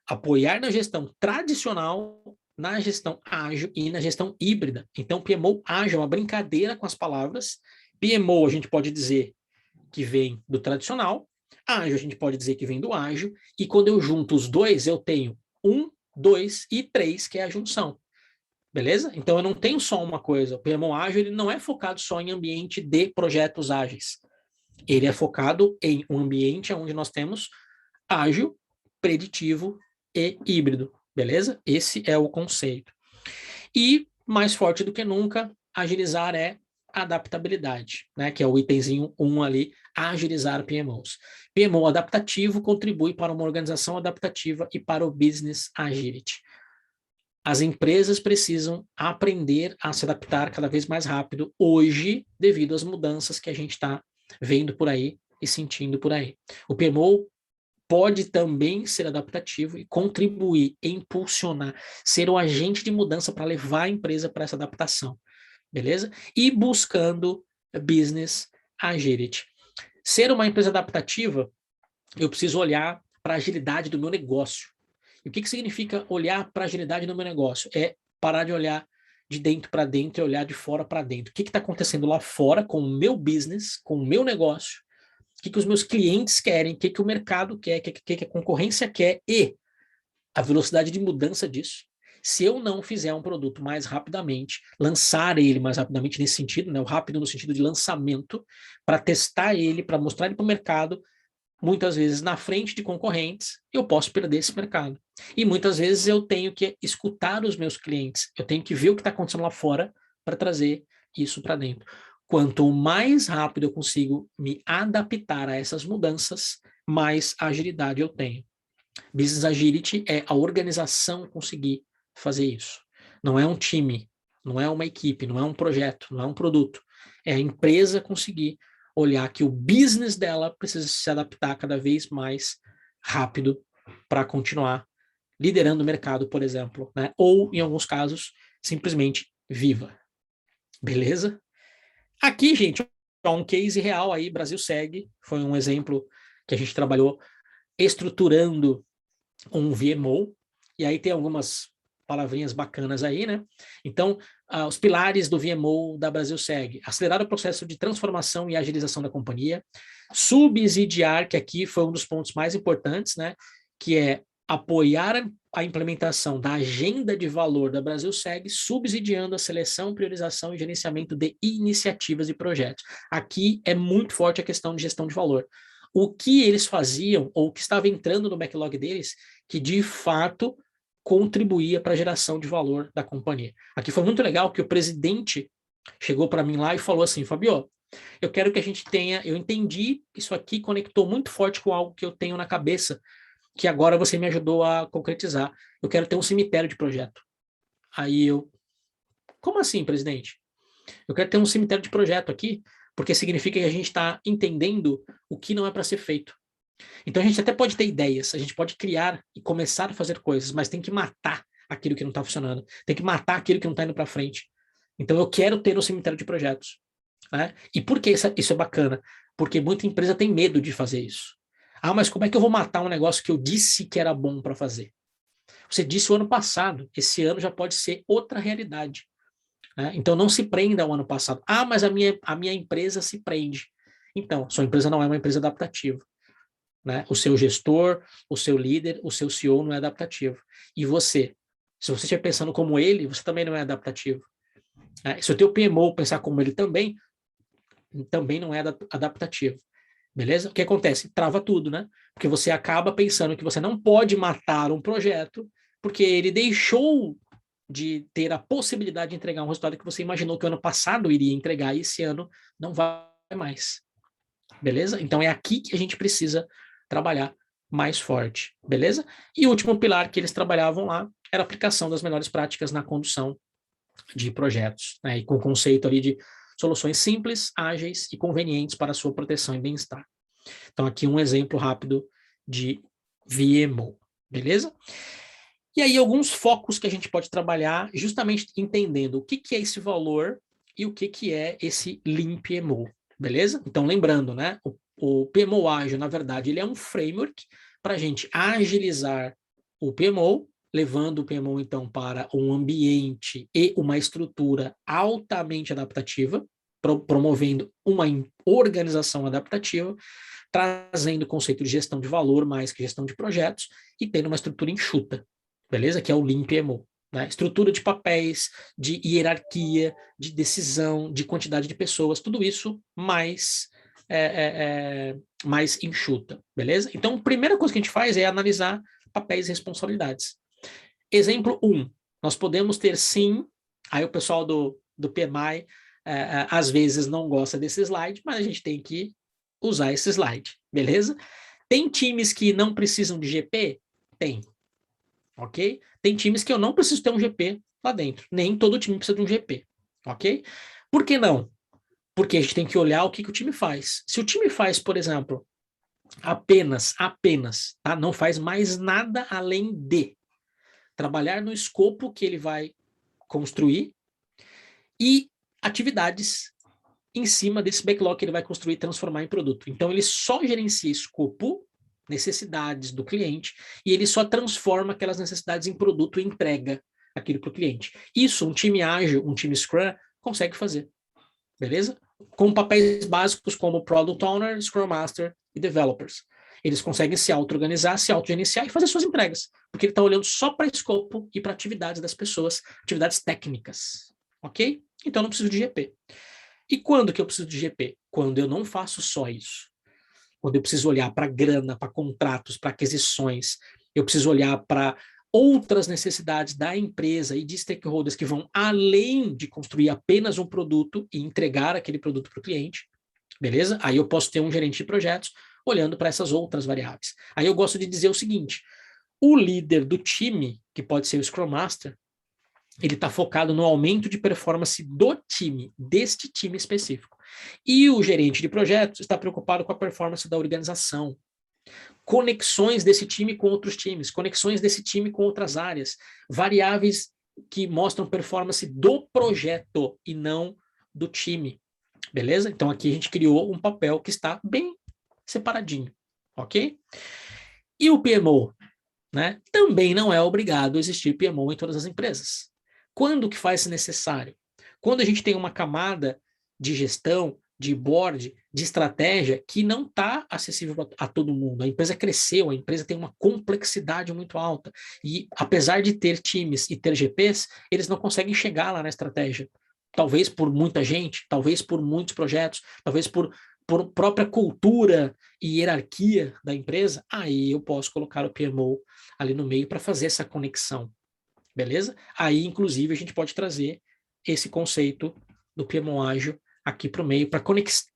S2: apoiar na gestão tradicional, na gestão ágil e na gestão híbrida. Então, PMO ágil é uma brincadeira com as palavras. PMO a gente pode dizer que vem do tradicional, ágil a gente pode dizer que vem do ágil, e quando eu junto os dois, eu tenho 1, 2 e 3, que é a junção. Beleza? Então eu não tenho só uma coisa. O PMO ágil ele não é focado só em ambiente de projetos ágeis. Ele é focado em um ambiente onde nós temos ágil, preditivo e híbrido. Beleza? Esse é o conceito. E, mais forte do que nunca, agilizar é adaptabilidade, né? Que é o itemzinho 1 ali, agilizar PMOs. PMO adaptativo contribui para uma organização adaptativa e para o business agility. As empresas precisam aprender a se adaptar cada vez mais rápido hoje, devido às mudanças que a gente está vendo por aí e sentindo por aí. O PMO pode também ser adaptativo e contribuir, impulsionar, ser o agente de mudança para levar a empresa para essa adaptação, beleza? E buscando business agility. Ser uma empresa adaptativa, eu preciso olhar para a agilidade do meu negócio. E o que significa olhar para a agilidade do meu negócio? É parar de olhar de dentro para dentro e olhar de fora para dentro. O que está acontecendo lá fora com o meu business, com o meu negócio? O que os meus clientes querem? O que o mercado quer? O que a concorrência quer? E a velocidade de mudança disso. Se eu não fizer um produto mais rapidamente, lançar ele mais rapidamente nesse sentido, né, o rápido no sentido de lançamento, para testar ele, para mostrar ele para o mercado, muitas vezes na frente de concorrentes, eu posso perder esse mercado. E muitas vezes eu tenho que escutar os meus clientes, eu tenho que ver o que está acontecendo lá fora para trazer isso para dentro. Quanto mais rápido eu consigo me adaptar a essas mudanças, mais agilidade eu tenho. Business Agility é a organização conseguir fazer isso. Não é um time, não é uma equipe, não é um projeto, não é um produto. É a empresa conseguir olhar que o business dela precisa se adaptar cada vez mais rápido para continuar liderando o mercado, por exemplo, né? Ou, em alguns casos, simplesmente viva. Beleza? Aqui, gente, um case real aí, Brasil Segue, foi um exemplo que a gente trabalhou estruturando um VMO, e aí tem algumas palavrinhas bacanas aí, né? Então, os pilares do VMO da Brasil Segue: acelerar o processo de transformação e agilização da companhia, subsidiar, que aqui foi um dos pontos mais importantes, né? Que é apoiar a implementação da agenda de valor da Brasil Segue, subsidiando a seleção, priorização e gerenciamento de iniciativas e projetos. Aqui é muito forte a questão de gestão de valor. O que eles faziam, ou o que estava entrando no backlog deles, que de fato contribuía para a geração de valor da companhia. Aqui foi muito legal que o presidente chegou para mim lá e falou assim: Fabio, eu quero que a gente tenha, eu entendi isso aqui, conectou muito forte com algo que eu tenho na cabeça, que agora você me ajudou a concretizar. Eu quero ter um cemitério de projeto. Aí eu, como assim, presidente? Eu quero ter um cemitério de projeto aqui, porque significa que a gente está entendendo o que não é para ser feito. Então a gente até pode ter ideias, a gente pode criar e começar a fazer coisas, mas tem que matar aquilo que não está funcionando, tem que matar aquilo que não está indo para frente. Então eu quero ter um cemitério de projetos. Né? E por que isso é bacana? Porque muita empresa tem medo de fazer isso. Ah, mas como é que eu vou matar um negócio que eu disse que era bom para fazer? Você disse o ano passado, esse ano já pode ser outra realidade. Né? Então não se prenda ao ano passado. Ah, mas a minha empresa se prende. Então, sua empresa não é uma empresa adaptativa. Né? O seu gestor, o seu líder, o seu CEO não é adaptativo. E você, se você estiver pensando como ele, você também não é adaptativo. Né? Se o teu PMO pensar como ele também não é adaptativo. Beleza? O que acontece? Trava tudo, né? Porque você acaba pensando que você não pode matar um projeto porque ele deixou de ter a possibilidade de entregar um resultado que você imaginou que o ano passado iria entregar e esse ano não vai mais. Beleza? Então é aqui que a gente precisa trabalhar mais forte, beleza? E o último pilar que eles trabalhavam lá era a aplicação das melhores práticas na condução de projetos, né? E com o conceito ali de soluções simples, ágeis e convenientes para a sua proteção e bem-estar. Então aqui um exemplo rápido de VMO, beleza? E aí alguns focos que a gente pode trabalhar justamente entendendo o que é esse valor e o que é esse Lean PMO, beleza? Então lembrando, né, o PMO ágil, na verdade, ele é um framework para a gente agilizar o PMO, levando o PMO então para um ambiente e uma estrutura altamente adaptativa, promovendo uma organização adaptativa, trazendo o conceito de gestão de valor mais que gestão de projetos e tendo uma estrutura enxuta, beleza? Que é o Lean PMO. Né? Estrutura de papéis, de hierarquia, de decisão, de quantidade de pessoas, tudo isso mais enxuta, beleza? Então, a primeira coisa que a gente faz é analisar papéis e responsabilidades. Exemplo 1, nós podemos ter sim, aí o pessoal do PMI às vezes não gosta desse slide, mas a gente tem que usar esse slide, beleza? Tem times que não precisam de GP? Tem, ok? Tem times que eu não preciso ter um GP lá dentro, nem todo time precisa de um GP, ok? Por que não? Porque a gente tem que olhar o que o time faz. Se o time faz, por exemplo, apenas, tá? Não faz mais nada além de trabalhar no escopo que ele vai construir e atividades em cima desse backlog que ele vai construir e transformar em produto. Então, ele só gerencia escopo, necessidades do cliente, e ele só transforma aquelas necessidades em produto e entrega aquilo para o cliente. Isso, um time ágil, um time Scrum, consegue fazer. Beleza? Com papéis básicos como Product Owner, Scrum Master e Developers. Eles conseguem se auto-organizar, se auto-gerenciar e fazer suas entregas, porque ele está olhando só para escopo e para atividades das pessoas, atividades técnicas. Ok? Então, eu não preciso de GP. E quando que eu preciso de GP? Quando eu não faço só isso. Quando eu preciso olhar para grana, para contratos, para aquisições, eu preciso olhar para outras necessidades da empresa e de stakeholders que vão além de construir apenas um produto e entregar aquele produto para o cliente, beleza? Aí eu posso ter um gerente de projetos olhando para essas outras variáveis. Aí eu gosto de dizer o seguinte, o líder do time, que pode ser o Scrum Master, ele está focado no aumento de performance do time, deste time específico. E o gerente de projetos está preocupado com a performance da organização, conexões desse time com outros times, conexões desse time com outras áreas, variáveis que mostram performance do projeto e não do time, beleza? Então aqui a gente criou um papel que está bem separadinho, ok? E o PMO, né? Também não é obrigado a existir PMO em todas as empresas. Quando que faz necessário? Quando a gente tem uma camada de gestão, de board, de estratégia que não está acessível a todo mundo. A empresa cresceu, a empresa tem uma complexidade muito alta. E apesar de ter times e ter GPs, eles não conseguem chegar lá na estratégia. Talvez por muita gente, talvez por muitos projetos, talvez por própria cultura e hierarquia da empresa, aí eu posso colocar o PMO ali no meio para fazer essa conexão, beleza? Aí, inclusive, a gente pode trazer esse conceito do PMO ágil aqui para o meio, para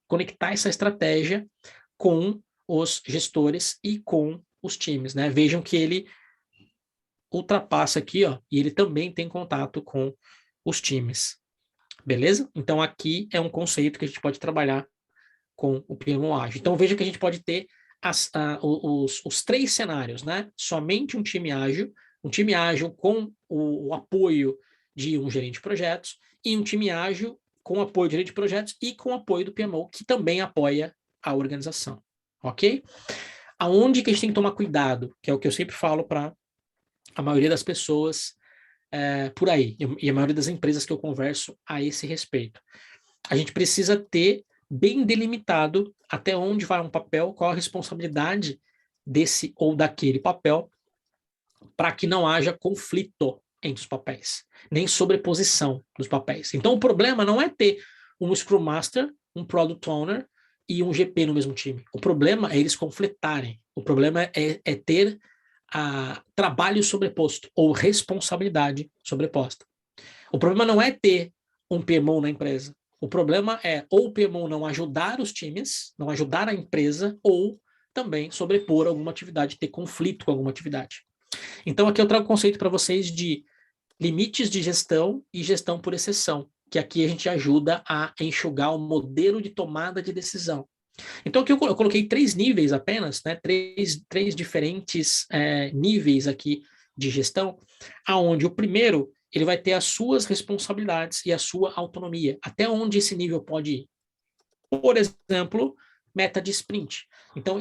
S2: conectar essa estratégia com os gestores e com os times, né? Vejam que ele ultrapassa aqui, ó, e ele também tem contato com os times, beleza? Então, aqui é um conceito que a gente pode trabalhar com o PMO ágil. Então, veja que a gente pode ter os três cenários, né? Somente um time ágil com o apoio de um gerente de projetos e um time ágil com apoio do gerente de projetos e com apoio do PMO, que também apoia a organização, ok? Aonde que a gente tem que tomar cuidado, que é o que eu sempre falo para a maioria das pessoas por aí, e a maioria das empresas que eu converso a esse respeito. A gente precisa ter bem delimitado até onde vai um papel, qual a responsabilidade desse ou daquele papel, para que não haja conflito entre os papéis, nem sobreposição dos papéis. Então, o problema não é ter um Scrum Master, um Product Owner e um GP no mesmo time. O problema é eles conflitarem. O problema é ter trabalho sobreposto ou responsabilidade sobreposta. O problema não é ter um PMO na empresa. O problema é ou o PMO não ajudar os times, não ajudar a empresa, ou também sobrepor alguma atividade, ter conflito com alguma atividade. Então aqui eu trago o conceito para vocês de limites de gestão e gestão por exceção, que aqui a gente ajuda a enxugar o modelo de tomada de decisão. Então aqui eu coloquei 3 níveis apenas, né? Três diferentes níveis aqui de gestão, aonde o primeiro ele vai ter as suas responsabilidades e a sua autonomia. Até onde esse nível pode ir? Por exemplo, meta de sprint. Então,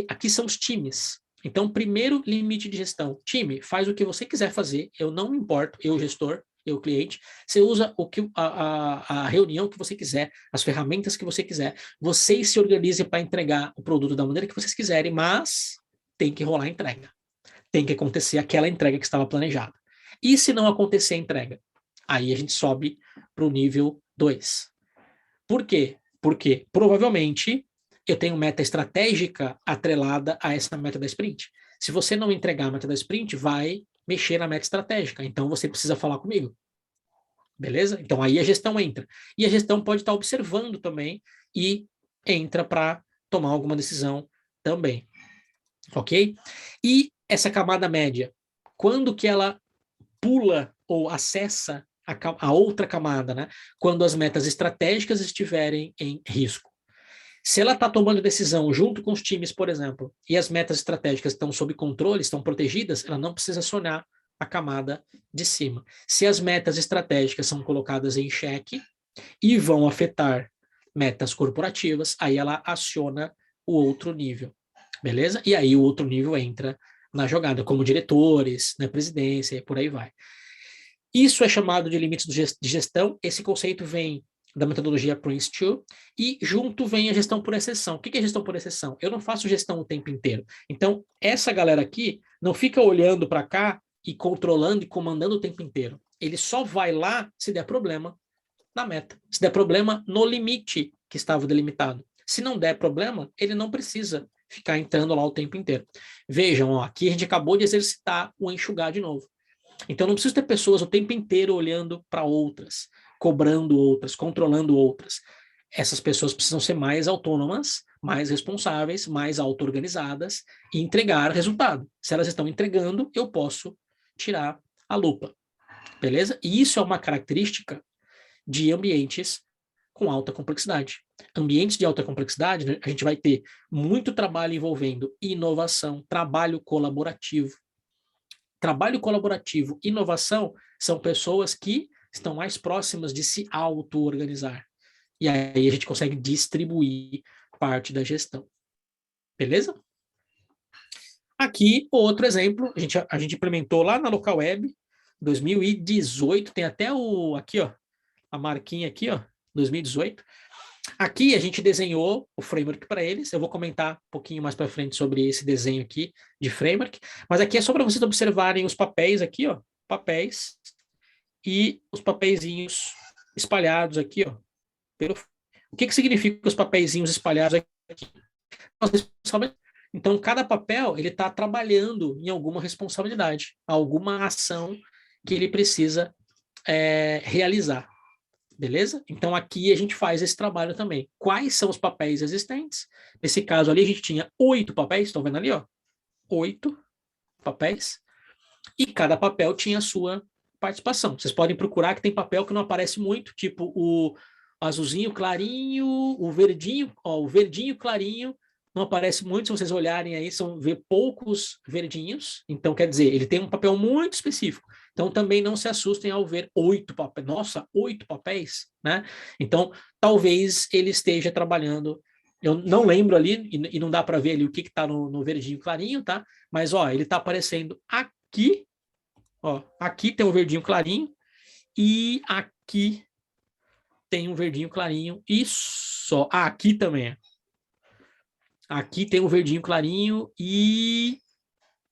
S2: aqui são os times. Então, primeiro limite de gestão. Time, faz o que você quiser fazer, eu não me importo, eu gestor, eu cliente, você usa a reunião que você quiser, as ferramentas que você quiser, vocês se organizem para entregar o produto da maneira que vocês quiserem, mas tem que rolar a entrega. Tem que acontecer aquela entrega que estava planejada. E se não acontecer a entrega? Aí a gente sobe para o nível 2. Por quê? Porque provavelmente eu tenho meta estratégica atrelada a essa meta da sprint. Se você não entregar a meta da sprint, vai mexer na meta estratégica. Então você precisa falar comigo. Beleza? Então aí a gestão entra. E a gestão pode estar observando também e entra para tomar alguma decisão também. Ok? E essa camada média, quando que ela pula ou acessa a outra camada, né? Quando as metas estratégicas estiverem em risco. Se ela está tomando decisão junto com os times, por exemplo, e as metas estratégicas estão sob controle, estão protegidas, ela não precisa acionar a camada de cima. Se as metas estratégicas são colocadas em xeque e vão afetar metas corporativas, aí ela aciona o outro nível, beleza? E aí o outro nível entra na jogada, como diretores, na presidência, e por aí vai. Isso é chamado de limites de gestão. Esse conceito vem da metodologia Prince2 e junto vem a gestão por exceção. O que é gestão por exceção? Eu não faço gestão o tempo inteiro. Então, essa galera aqui não fica olhando para cá e controlando e comandando o tempo inteiro. Ele só vai lá se der problema na meta, se der problema no limite que estava delimitado. Se não der problema, ele não precisa ficar entrando lá o tempo inteiro. Vejam, ó, aqui a gente acabou de exercitar o enxugar de novo. Então não precisa ter pessoas o tempo inteiro olhando para outras, cobrando outras, controlando outras. Essas pessoas precisam ser mais autônomas, mais responsáveis, mais auto-organizadas e entregar resultado. Se elas estão entregando, eu posso tirar a lupa. Beleza? E isso é uma característica de ambientes com alta complexidade. Ambientes de alta complexidade, né, a gente vai ter muito trabalho envolvendo inovação, trabalho colaborativo. Trabalho colaborativo, inovação, são pessoas que estão mais próximas de se auto-organizar. E aí a gente consegue distribuir parte da gestão. Beleza? Aqui, outro exemplo, a gente implementou lá na Local Web, 2018, tem até aqui, ó, a marquinha aqui, ó, 2018. Aqui a gente desenhou o framework para eles. Eu vou comentar um pouquinho mais para frente sobre esse desenho aqui de framework, mas aqui é só para vocês observarem os papéis aqui, ó, papéis e os papeizinhos espalhados aqui, ó. O que significa os papeizinhos espalhados aqui? Então, cada papel ele está trabalhando em alguma responsabilidade, alguma ação que ele precisa realizar. Beleza? Então aqui a gente faz esse trabalho também. Quais são os papéis existentes? Nesse caso ali a gente tinha 8 papéis, estão vendo ali, ó? 8 papéis. E cada papel tinha a sua participação. Vocês podem procurar que tem papel que não aparece muito, tipo o azulzinho clarinho, o verdinho, ó, o verdinho clarinho não aparece muito, se vocês olharem aí, são ver poucos verdinhos, então quer dizer, ele tem um papel muito específico. Então também não se assustem ao ver 8 papéis. Nossa, 8 papéis, né? Então talvez ele esteja trabalhando, eu não lembro ali, e não dá para ver ali o que está no verdinho clarinho, tá? Mas ó, ele está aparecendo aqui, ó, aqui tem um verdinho clarinho, e aqui tem um verdinho clarinho, e só, aqui também, aqui tem um verdinho clarinho e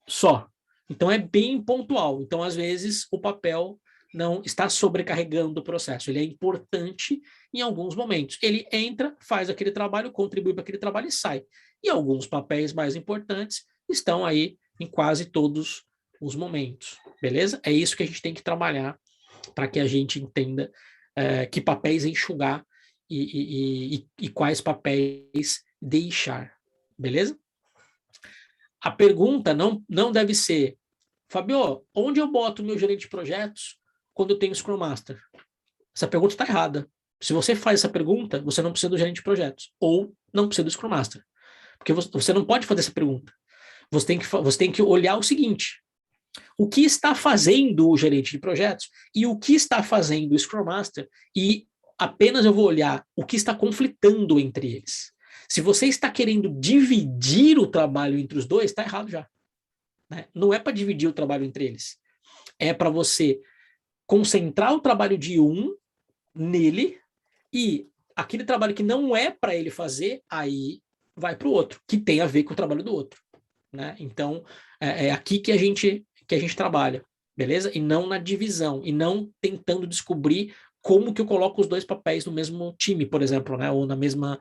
S2: só. Então é bem pontual. Então, às vezes, o papel não está sobrecarregando o processo. Ele é importante em alguns momentos. Ele entra, faz aquele trabalho, contribui para aquele trabalho e sai. E alguns papéis mais importantes estão aí em quase todos os momentos, beleza? É isso que a gente tem que trabalhar para que a gente entenda que papéis enxugar e quais papéis deixar, beleza? A pergunta não deve ser, Fabio, onde eu boto o meu gerente de projetos quando eu tenho Scrum Master? Essa pergunta está errada. Se você faz essa pergunta, você não precisa do gerente de projetos, ou não precisa do Scrum Master. Porque você não pode fazer essa pergunta. Você tem que olhar o seguinte: o que está fazendo o gerente de projetos e o que está fazendo o Scrum Master, e apenas eu vou olhar o que está conflitando entre eles. Se você está querendo dividir o trabalho entre os dois, está errado já. Né? Não é para dividir o trabalho entre eles. É para você concentrar o trabalho de um nele e aquele trabalho que não é para ele fazer, aí vai para o outro, que tem a ver com o trabalho do outro. Né? Então, é aqui que a gente trabalha, beleza? E não na divisão, e não tentando descobrir como que eu coloco os dois papéis no mesmo time, por exemplo, né? Ou na mesma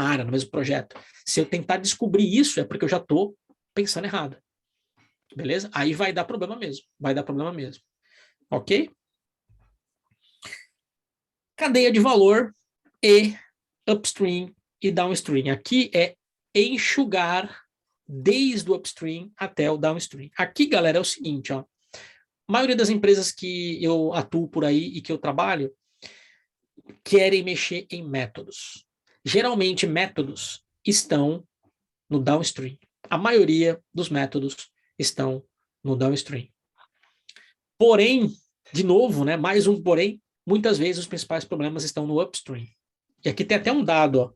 S2: área, no mesmo projeto. Se eu tentar descobrir isso, é porque eu já estou pensando errado, beleza? Aí vai dar problema mesmo, ok? Cadeia de valor e upstream e downstream. Aqui é enxugar desde o upstream até o downstream. Aqui, galera, é o seguinte, ó. A maioria das empresas que eu atuo por aí e que eu trabalho querem mexer em métodos. Geralmente, métodos estão no downstream. A maioria dos métodos estão no downstream. Porém, de novo, né, mais um porém, muitas vezes os principais problemas estão no upstream. E aqui tem até um dado, ó.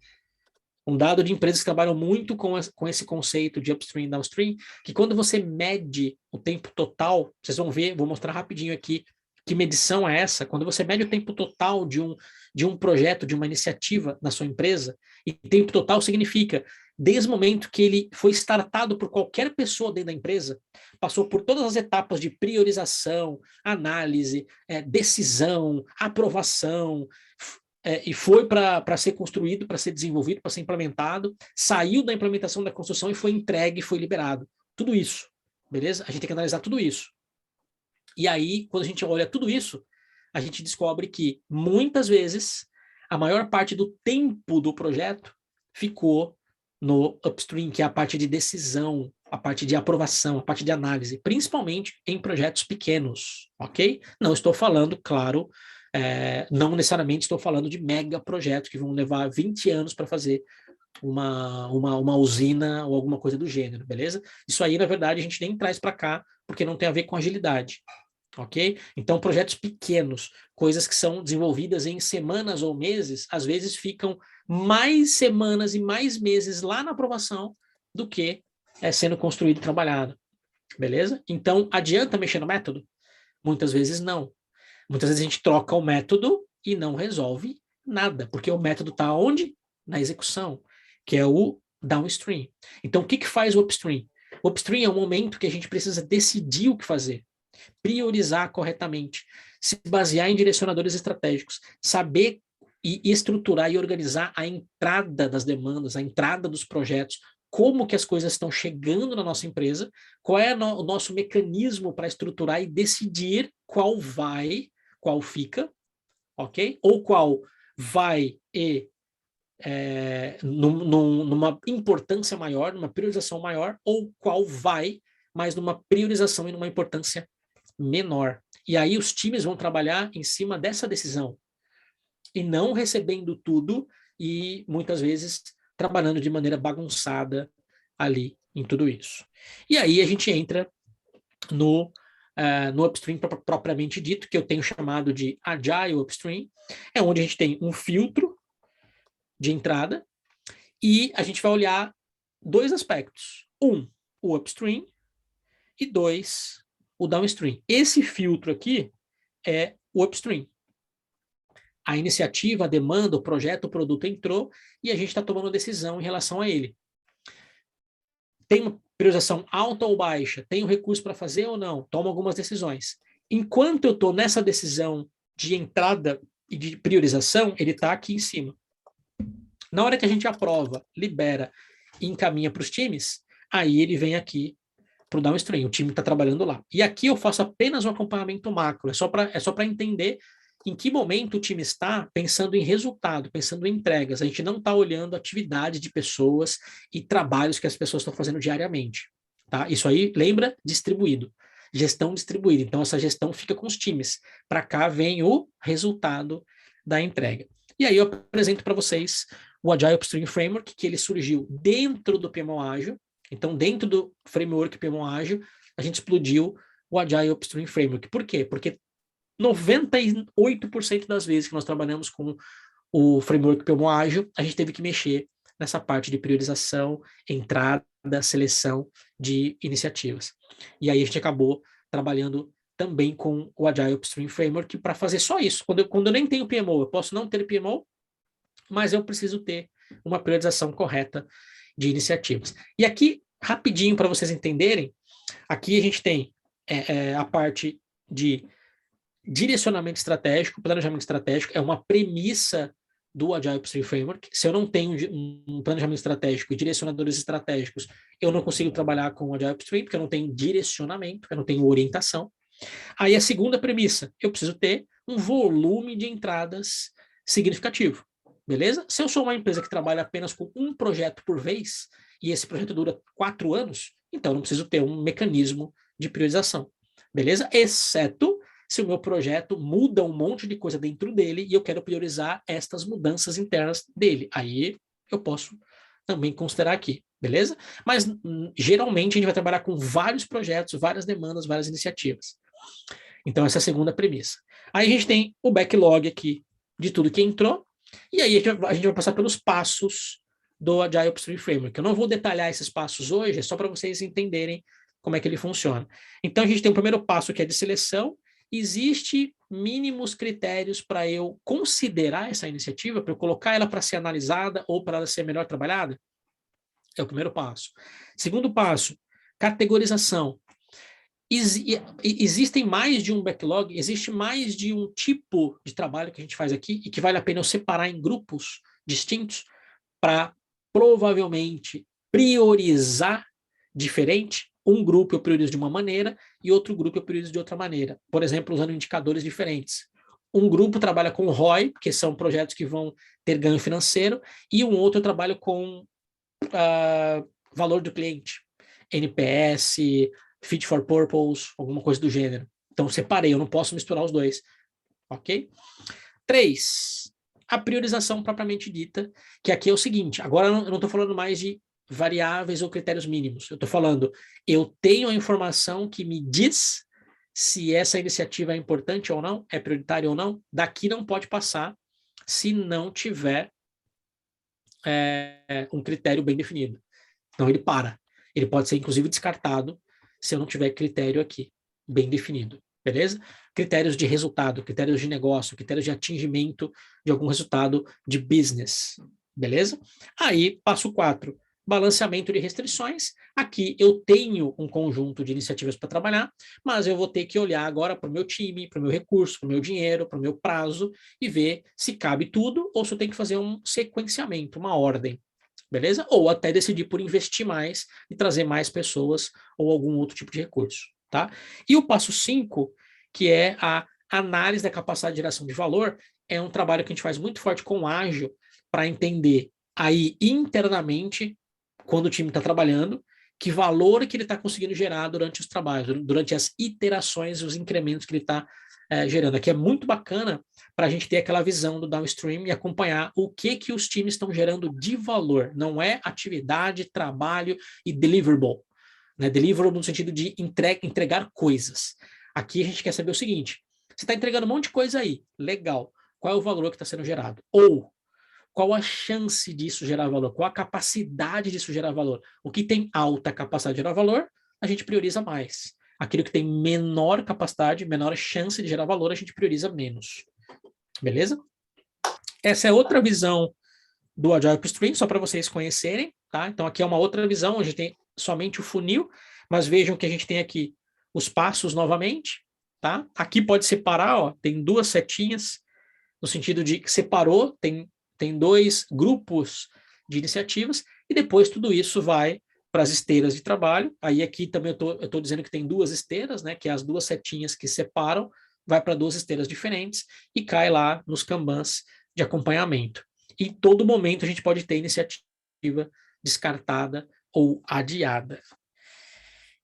S2: Um dado de empresas que trabalham muito com esse conceito de upstream e downstream, que quando você mede o tempo total, vocês vão ver, vou mostrar rapidinho aqui que medição é essa, quando você mede o tempo total de um projeto, de uma iniciativa na sua empresa, e tempo total significa desde o momento que ele foi startado por qualquer pessoa dentro da empresa, passou por todas as etapas de priorização, análise, decisão, aprovação, e foi para ser construído, para ser desenvolvido, para ser implementado, saiu da implementação da construção e foi entregue, foi liberado. Tudo isso, beleza? A gente tem que analisar tudo isso. E aí, quando a gente olha tudo isso, a gente descobre que, muitas vezes, a maior parte do tempo do projeto ficou no upstream, que é a parte de decisão, a parte de aprovação, a parte de análise, principalmente em projetos pequenos, ok? Não estou falando, claro, não necessariamente estou falando de mega projetos que vão levar 20 anos para fazer uma usina ou alguma coisa do gênero, beleza? Isso aí, na verdade, a gente nem traz para cá, porque não tem a ver com agilidade, ok? Então, projetos pequenos, coisas que são desenvolvidas em semanas ou meses, às vezes ficam mais semanas e mais meses lá na aprovação do que sendo construído e trabalhado, beleza? Então, adianta mexer no método? Muitas vezes não. Muitas vezes a gente troca o método e não resolve nada, porque o método está onde? Na execução, que é o downstream. Então, o que faz o upstream? O upstream é o momento que a gente precisa decidir o que fazer, priorizar corretamente, se basear em direcionadores estratégicos, saber e estruturar e organizar a entrada das demandas, a entrada dos projetos, como que as coisas estão chegando na nossa empresa, qual é o nosso mecanismo para estruturar e decidir qual vai, qual fica, ok? Ou qual vai numa importância maior, numa priorização maior, ou qual vai, mas numa priorização e numa importância menor. E aí os times vão trabalhar em cima dessa decisão e não recebendo tudo e muitas vezes trabalhando de maneira bagunçada ali em tudo isso. E aí a gente entra no upstream propriamente dito, que eu tenho chamado de Agile Upstream, é onde a gente tem um filtro de entrada e a gente vai olhar dois aspectos. Um, o upstream e dois, o downstream. Esse filtro aqui é o upstream. A iniciativa, a demanda, o projeto, o produto entrou e a gente está tomando decisão em relação a ele. Tem uma priorização alta ou baixa? Tem um recurso para fazer ou não? Toma algumas decisões. Enquanto eu estou nessa decisão de entrada e de priorização, ele está aqui em cima. Na hora que a gente aprova, libera e encaminha para os times, aí ele vem aqui para o downstream, o time está trabalhando lá. E aqui eu faço apenas um acompanhamento macro, é só para entender em que momento o time está pensando em resultado, pensando em entregas. A gente não está olhando a atividade de pessoas e trabalhos que as pessoas estão fazendo diariamente. Tá? Isso aí, lembra? Distribuído. Gestão distribuída. Então, essa gestão fica com os times. Para cá vem o resultado da entrega. E aí eu apresento para vocês o Agile Upstream Framework, que ele surgiu dentro do PMO Ágil. Então, dentro do framework PMO Ágil, a gente explodiu o Agile Upstream Framework. Por quê? Porque 98% das vezes que nós trabalhamos com o framework PMO Ágil, a gente teve que mexer nessa parte de priorização, entrada, seleção de iniciativas. E aí a gente acabou trabalhando também com o Agile Upstream Framework para fazer só isso. Quando eu nem tenho PMO, eu posso não ter PMO, mas eu preciso ter uma priorização correta de iniciativas. E aqui, rapidinho, para vocês entenderem, aqui a gente tem a parte de direcionamento estratégico. Planejamento estratégico é uma premissa do Agile Upstream Framework. Se eu não tenho um planejamento estratégico e direcionadores estratégicos, eu não consigo trabalhar com o Agile Upstream, porque eu não tenho direcionamento, eu não tenho orientação. Aí a segunda premissa, eu preciso ter um volume de entradas significativo, beleza? Se eu sou uma empresa que trabalha apenas com um projeto por vez, e esse projeto dura 4 anos, então eu não preciso ter um mecanismo de priorização, beleza? Exceto se o meu projeto muda um monte de coisa dentro dele e eu quero priorizar estas mudanças internas dele. Aí eu posso também considerar aqui, beleza? Mas geralmente a gente vai trabalhar com vários projetos, várias demandas, várias iniciativas. Então essa é a segunda premissa. Aí a gente tem o backlog aqui de tudo que entrou, e aí a gente vai passar pelos passos do Agile Upstream Framework. Eu não vou detalhar esses passos hoje, é só para vocês entenderem como é que ele funciona. Então a gente tem o primeiro passo que é de seleção. Existe mínimos critérios para eu considerar essa iniciativa, para eu colocar ela para ser analisada ou para ela ser melhor trabalhada? É o primeiro passo. Segundo passo, categorização. Existem mais de um backlog, existe mais de um tipo de trabalho que a gente faz aqui e que vale a pena eu separar em grupos distintos para provavelmente priorizar diferente. Um grupo eu priorizo de uma maneira e outro grupo eu priorizo de outra maneira. Por exemplo, usando indicadores diferentes. Um grupo trabalha com ROI, que são projetos que vão ter ganho financeiro, e um outro trabalha com valor do cliente, NPS, Fit for Purpose, alguma coisa do gênero. Então, separei, eu não posso misturar os dois. Ok? 3. A priorização propriamente dita, que aqui é o seguinte, agora eu não estou falando mais de variáveis ou critérios mínimos. Eu estou falando, eu tenho a informação que me diz se essa iniciativa é importante ou não, é prioritária ou não, daqui não pode passar se não tiver um critério bem definido. Então ele para. Ele pode ser, inclusive, descartado se eu não tiver critério aqui bem definido. Beleza? Critérios de resultado, critérios de negócio, critérios de atingimento de algum resultado de business. Beleza? Aí, passo 4, balanceamento de restrições. Aqui eu tenho um conjunto de iniciativas para trabalhar, mas eu vou ter que olhar agora para o meu time, para o meu recurso, para o meu dinheiro, para o meu prazo e ver se cabe tudo ou se eu tenho que fazer um sequenciamento, uma ordem. Beleza? Ou até decidir por investir mais e trazer mais pessoas ou algum outro tipo de recurso. Tá? E o passo 5, que é a análise da capacidade de geração de valor, é um trabalho que a gente faz muito forte com o Ágil para entender aí internamente, quando o time está trabalhando, que valor que ele está conseguindo gerar durante os trabalhos, durante as iterações, os incrementos que ele está gerando. Aqui é muito bacana para a gente ter aquela visão do downstream e acompanhar o que os times estão gerando de valor. Não é atividade, trabalho e deliverable. Né? Deliverable no sentido de entregar coisas. Aqui a gente quer saber o seguinte, você está entregando um monte de coisa aí, legal. Qual é o valor que está sendo gerado? Ou qual a chance disso gerar valor? Qual a capacidade disso gerar valor? O que tem alta capacidade de gerar valor, a gente prioriza mais. Aquilo que tem menor capacidade, menor chance de gerar valor, a gente prioriza menos. Beleza? Essa é outra visão do Agile Upstream, só para vocês conhecerem. Tá? Então, aqui é uma outra visão, a gente tem somente o funil, mas vejam que a gente tem aqui os passos novamente. Tá? Aqui pode separar, ó, tem 2 setinhas, no sentido de que separou, tem 2 grupos de iniciativas, e depois tudo isso vai para as esteiras de trabalho. Aí aqui também eu tô dizendo que tem duas esteiras, né, que é as duas setinhas que separam, vai para duas esteiras diferentes e cai lá nos Kanbans de acompanhamento. E em todo momento a gente pode ter iniciativa descartada ou adiada.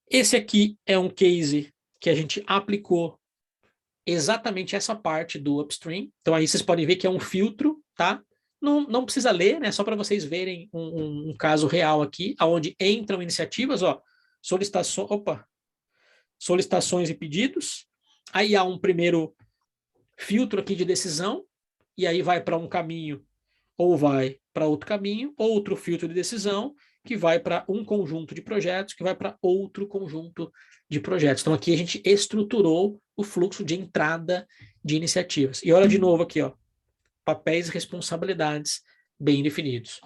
S2: Esse aqui é um case que a gente aplicou exatamente essa parte do upstream. Então aí vocês podem ver que é um filtro, tá? Não precisa ler, né? Só para vocês verem um caso real aqui, aonde entram iniciativas, ó, solicitações e pedidos. Aí há um primeiro filtro aqui de decisão, e aí vai para um caminho ou vai para outro caminho, outro filtro de decisão, que vai para um conjunto de projetos, que vai para outro conjunto de projetos. Então, aqui a gente estruturou o fluxo de entrada de iniciativas. E olha de novo aqui, ó, papéis e responsabilidades bem definidos.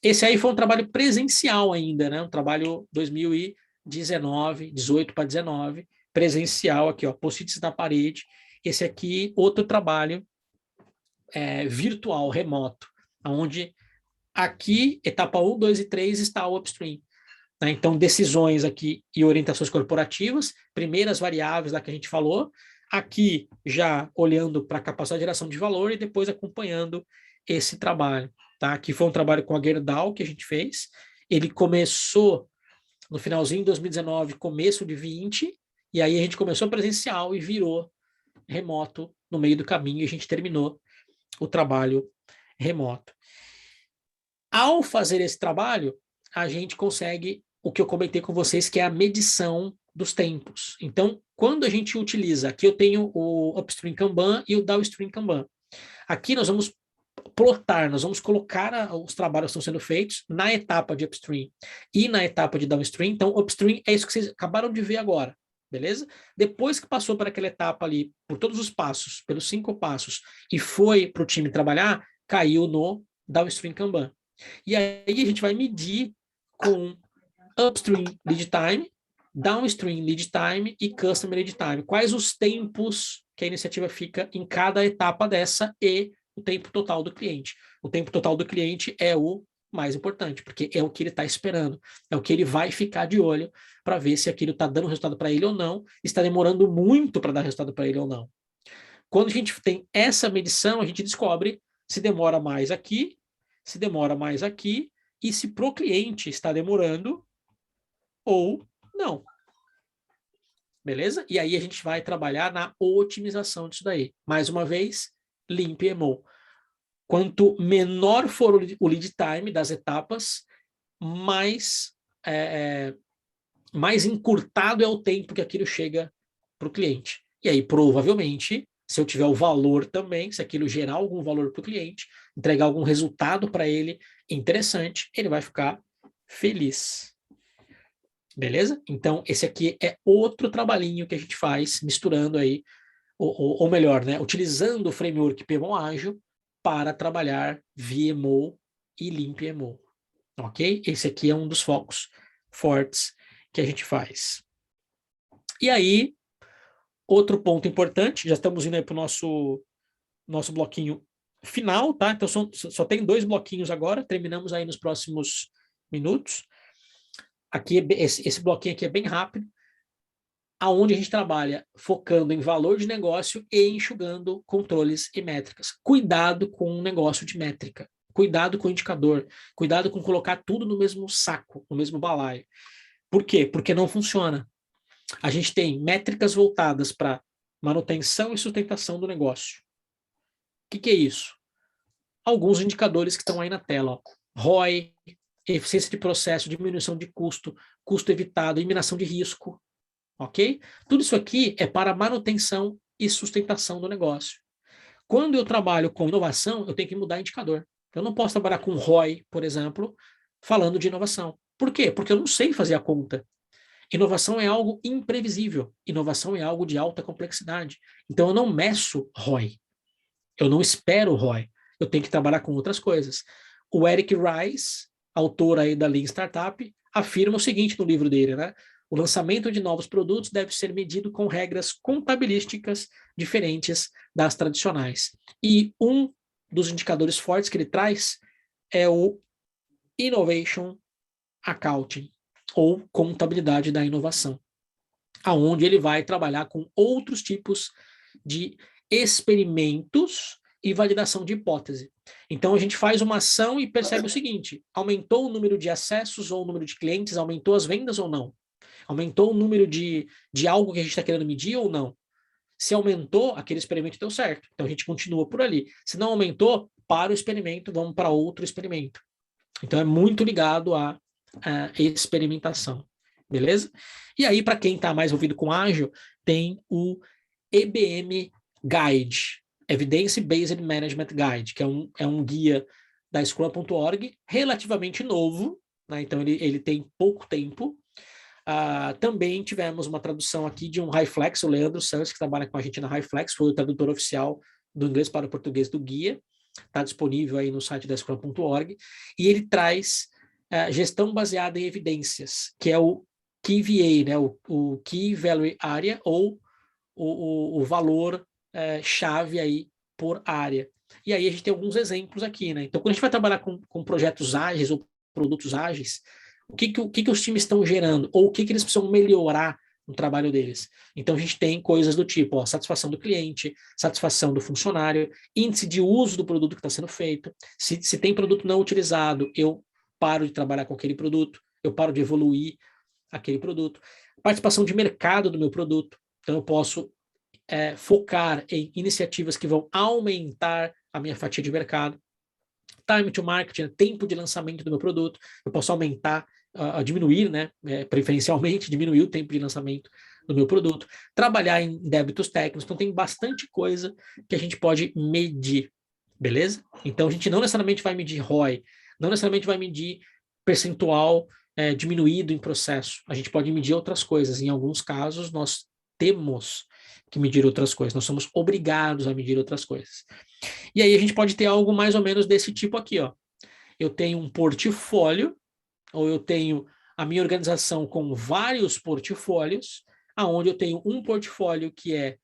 S2: Esse aí foi um trabalho presencial ainda, né? Um trabalho 2019, 18 para 19, presencial aqui, ó, post-its na parede. Esse aqui, outro trabalho virtual, remoto, onde aqui, etapa 1, 2 e 3 está o upstream. Né? Então, decisões aqui e orientações corporativas, primeiras variáveis lá que a gente falou, aqui já olhando para a capacidade de geração de valor e depois acompanhando esse trabalho. Tá? Aqui foi um trabalho com a Gerdau que a gente fez. Ele começou no finalzinho de 2019, começo de 20, e aí a gente começou presencial e virou remoto no meio do caminho e a gente terminou o trabalho remoto. Ao fazer esse trabalho, a gente consegue o que eu comentei com vocês, que é a medição dos tempos. Então, quando a gente utiliza, aqui eu tenho o Upstream Kanban e o Downstream Kanban. Aqui nós vamos plotar, nós vamos colocar os trabalhos que estão sendo feitos na etapa de Upstream e na etapa de Downstream. Então, Upstream é isso que vocês acabaram de ver agora, beleza? Depois que passou por aquela etapa ali, por todos os passos, pelos 5 passos, e foi para o time trabalhar, caiu no Downstream Kanban. E aí a gente vai medir com Upstream Lead Time, Downstream Lead Time e Customer Lead Time. Quais os tempos que a iniciativa fica em cada etapa dessa e o tempo total do cliente. O tempo total do cliente é o mais importante, porque é o que ele está esperando, é o que ele vai ficar de olho para ver se aquilo está dando resultado para ele ou não, está demorando muito para dar resultado para ele ou não. Quando a gente tem essa medição, a gente descobre se demora mais aqui, se demora mais aqui, e se para o cliente está demorando ou não. Beleza? E aí a gente vai trabalhar na otimização disso daí. Mais uma vez, Lean PMO. Quanto menor for o lead time das etapas, mais encurtado é o tempo que aquilo chega para o cliente. E aí, provavelmente, se eu tiver o valor também, se aquilo gerar algum valor para o cliente, entregar algum resultado para ele interessante, ele vai ficar feliz. Beleza? Então, esse aqui é outro trabalhinho que a gente faz, misturando aí, ou melhor, né, utilizando o framework PMO Ágil para trabalhar VMO e Lean PMO. Ok? Esse aqui é um dos focos fortes que a gente faz. E aí, outro ponto importante, já estamos indo aí para o nosso bloquinho final, tá? Então, só tem 2 bloquinhos agora, terminamos aí nos próximos minutos. Aqui, esse bloquinho aqui é bem rápido, aonde a gente trabalha focando em valor de negócio e enxugando controles e métricas. Cuidado com o negócio de métrica, cuidado com o indicador, cuidado com colocar tudo no mesmo saco, no mesmo balaio. Por quê? Porque não funciona. A gente tem métricas voltadas para manutenção e sustentação do negócio. O que é isso? Alguns indicadores que estão aí na tela. Ó. ROI, eficiência de processo, diminuição de custo, custo evitado, eliminação de risco. Ok? Tudo isso aqui é para manutenção e sustentação do negócio. Quando eu trabalho com inovação, eu tenho que mudar indicador. Eu não posso trabalhar com ROI, por exemplo, falando de inovação. Por quê? Porque eu não sei fazer a conta. Inovação é algo imprevisível. Inovação é algo de alta complexidade. Então, eu não meço ROI. Eu não espero ROI. Eu tenho que trabalhar com outras coisas. O Eric Rice, autor aí da Lean Startup, afirma o seguinte no livro dele, né? O lançamento de novos produtos deve ser medido com regras contabilísticas diferentes das tradicionais. E um dos indicadores fortes que ele traz é o Innovation Accounting. ou contabilidade da inovação, aonde ele vai trabalhar com outros tipos de experimentos e validação de hipótese. Então, a gente faz uma ação e percebe o seguinte: aumentou o número de acessos ou o número de clientes, aumentou as vendas ou não? Aumentou o número de algo que a gente está querendo medir ou não? Se aumentou, aquele experimento deu certo. Então, a gente continua por ali. Se não aumentou, para o experimento, vamos para outro experimento. Então, é muito ligado à experimentação. Beleza? E aí, para quem está mais ouvido com ágil, tem o EBM Guide, Evidence Based Management Guide, que é um guia da Scrum.org, relativamente novo, né? Então ele tem pouco tempo. Também tivemos uma tradução aqui de um HighFlex, o Leandro Santos, que trabalha com a gente na HighFlex, foi o tradutor oficial do inglês para o português do guia, está disponível aí no site da Scrum.org, e ele traz gestão baseada em evidências, que é o KVA, né? o Key Value Area, ou o valor chave aí por área. E aí a gente tem alguns exemplos aqui, né? Então, quando a gente vai trabalhar com projetos ágeis ou produtos ágeis, o que os times estão gerando, ou o que eles precisam melhorar no trabalho deles. Então, a gente tem coisas do tipo, ó, satisfação do cliente, satisfação do funcionário, índice de uso do produto que está sendo feito. Se tem produto não utilizado, eu paro de trabalhar com aquele produto, eu paro de evoluir aquele produto. Participação de mercado do meu produto. Então, eu posso focar em iniciativas que vão aumentar a minha fatia de mercado. Time to market, tempo de lançamento do meu produto. Eu posso aumentar, diminuir, né, preferencialmente, diminuir o tempo de lançamento do meu produto. Trabalhar em débitos técnicos. Então, tem bastante coisa que a gente pode medir, beleza? Então, a gente não necessariamente vai medir ROI, não necessariamente vai medir percentual diminuído em processo. A gente pode medir outras coisas. Em alguns casos, nós temos que medir outras coisas, nós somos obrigados a medir outras coisas. E aí a gente pode ter algo mais ou menos desse tipo aqui, ó. Eu tenho um portfólio, ou eu tenho a minha organização com vários portfólios, aonde eu tenho um portfólio que é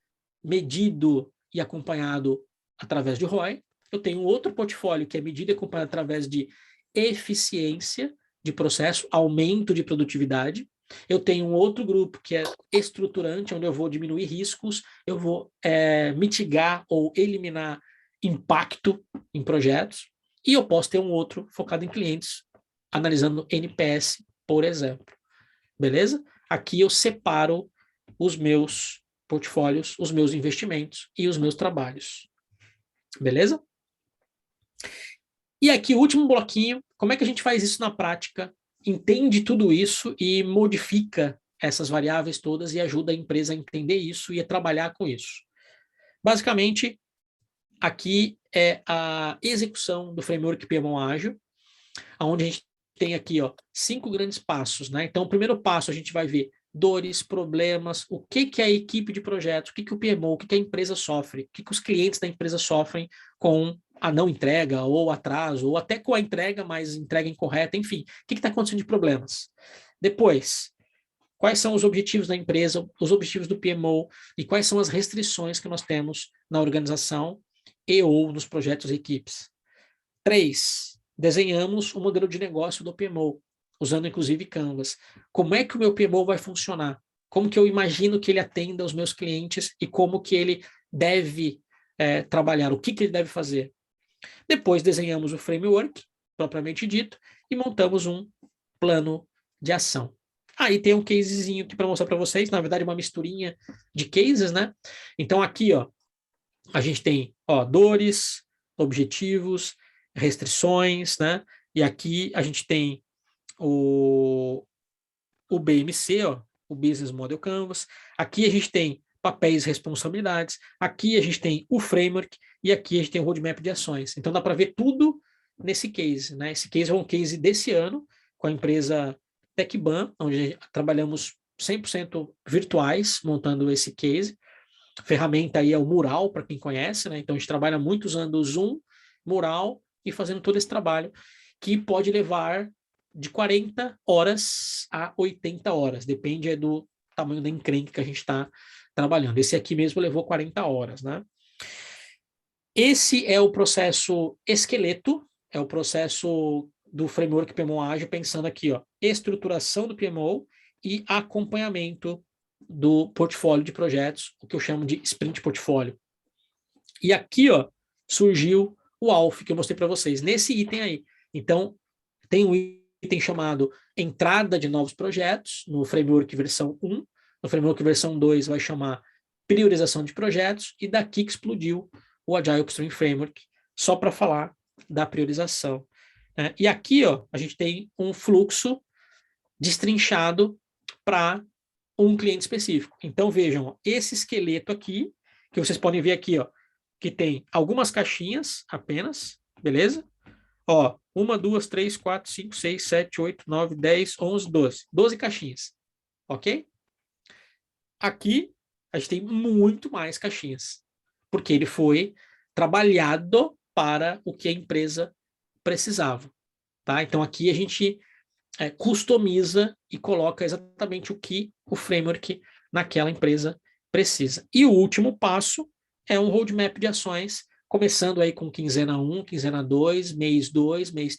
S2: medido e acompanhado através de ROI, eu tenho outro portfólio que é medido e acompanhado através de eficiência de processo, aumento de produtividade. Eu tenho um outro grupo que é estruturante, onde eu vou diminuir riscos, eu vou mitigar ou eliminar impacto em projetos, e eu posso ter um outro focado em clientes, analisando NPS, por exemplo. Beleza? Aqui eu separo os meus portfólios, os meus investimentos e os meus trabalhos. Beleza? E aqui o último bloquinho, como é que a gente faz isso na prática? Entende tudo isso e modifica essas variáveis todas e ajuda a empresa a entender isso e a trabalhar com isso. Basicamente, aqui é a execução do framework PMO Ágil, onde a gente tem aqui 5 grandes passos, né? Então, o primeiro passo a gente vai ver dores, problemas, o que a equipe de projetos, o que o PMO, o que a empresa sofre, o que os clientes da empresa sofrem com a não entrega, ou atraso, ou até com a entrega, mas entrega incorreta, enfim, o que está acontecendo de problemas. Depois, quais são os objetivos da empresa, os objetivos do PMO, e quais são as restrições que nós temos na organização e ou nos projetos e equipes. 3, desenhamos o modelo de negócio do PMO, usando inclusive Canvas. Como é que o meu PMO vai funcionar? Como que eu imagino que ele atenda aos meus clientes e como que ele deve trabalhar, o que ele deve fazer? Depois desenhamos o framework, propriamente dito, e montamos um plano de ação. Aí tem um casezinho aqui para mostrar para vocês, na verdade uma misturinha de cases, né? Então aqui, a gente tem, dores, objetivos, restrições, né? E aqui a gente tem o BMC, o Business Model Canvas. Aqui a gente tem papéis e responsabilidades. Aqui a gente tem o framework e aqui a gente tem o roadmap de ações. Então dá para ver tudo nesse case, né? Esse case é um case desse ano com a empresa TechBan, onde trabalhamos 100% virtuais montando esse case. A ferramenta aí é o Mural, para quem conhece, né? Então a gente trabalha muito usando o Zoom, Mural e fazendo todo esse trabalho que pode levar de 40 horas a 80 horas, depende do tamanho da encrenca que a gente está trabalhando. Esse aqui mesmo levou 40 horas, né? Esse é o processo esqueleto, é o processo do framework PMO Ágil, pensando aqui, ó, estruturação do PMO e acompanhamento do portfólio de projetos, o que eu chamo de sprint portfólio. E aqui, ó, surgiu o ALF que eu mostrei para vocês, nesse item aí. Então, tem um item chamado entrada de novos projetos, no framework versão 1, no framework versão 2 vai chamar priorização de projetos, e daqui que explodiu o Agile Upstream Framework, só para falar da priorização. E aqui, ó, a gente tem um fluxo destrinchado para um cliente específico. Então, vejam, ó, esse esqueleto aqui, que vocês podem ver aqui, ó, que tem algumas caixinhas apenas, beleza? Ó, 1, 2, 3, 4, 5, 6, 7, 8, 9, 10, 11, 12. 12 caixinhas, ok? Aqui, a gente tem muito mais caixinhas, porque ele foi trabalhado para o que a empresa precisava, tá? Então, aqui a gente customiza e coloca exatamente o que o framework naquela empresa precisa. E o último passo é um roadmap de ações, começando aí com quinzena 1, quinzena 2, mês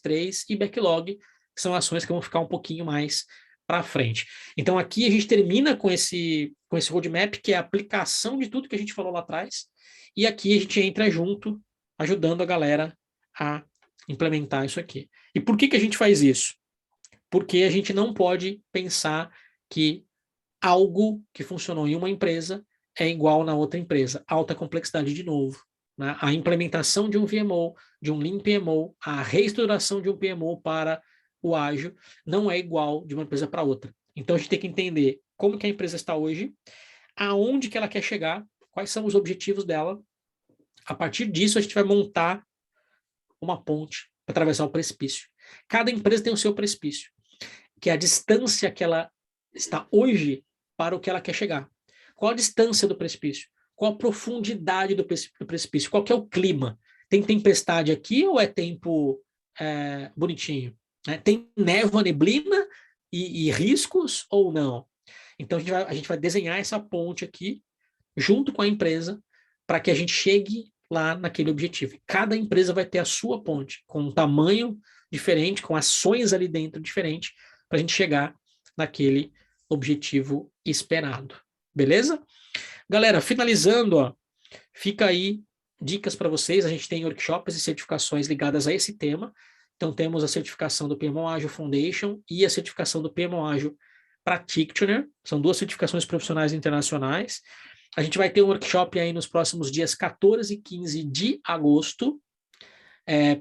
S2: 3 e backlog, que são ações que vão ficar um pouquinho mais para frente. Então aqui a gente termina com esse roadmap, que é a aplicação de tudo que a gente falou lá atrás, e aqui a gente entra junto, ajudando a galera a implementar isso aqui. E por que a gente faz isso? Porque a gente não pode pensar que algo que funcionou em uma empresa é igual na outra empresa. Alta complexidade de novo. Né? A implementação de um VMO, de um Lean PMO, a reestruturação de um PMO para o ágil não é igual de uma empresa para outra. Então a gente tem que entender como que a empresa está hoje, aonde que ela quer chegar, quais são os objetivos dela. A partir disso a gente vai montar uma ponte para atravessar o precipício. Cada empresa tem o seu precipício, que é a distância que ela está hoje para o que ela quer chegar. Qual a distância do precipício? Qual a profundidade do precipício? Qual que é o clima? Tem tempestade aqui ou é tempo bonitinho? Tem névoa, neblina e riscos ou não? Então a gente vai desenhar essa ponte aqui junto com a empresa para que a gente chegue lá naquele objetivo. Cada empresa vai ter a sua ponte, com um tamanho diferente, com ações ali dentro diferente, para a gente chegar naquele objetivo esperado. Beleza? Galera, finalizando, ó, fica aí dicas para vocês. A gente tem workshops e certificações ligadas a esse tema. Então, temos a certificação do PMO Ágil Foundation e a certificação do PMO Ágil Practitioner. São 2 certificações profissionais internacionais. A gente vai ter um workshop aí nos próximos dias 14 e 15 de agosto.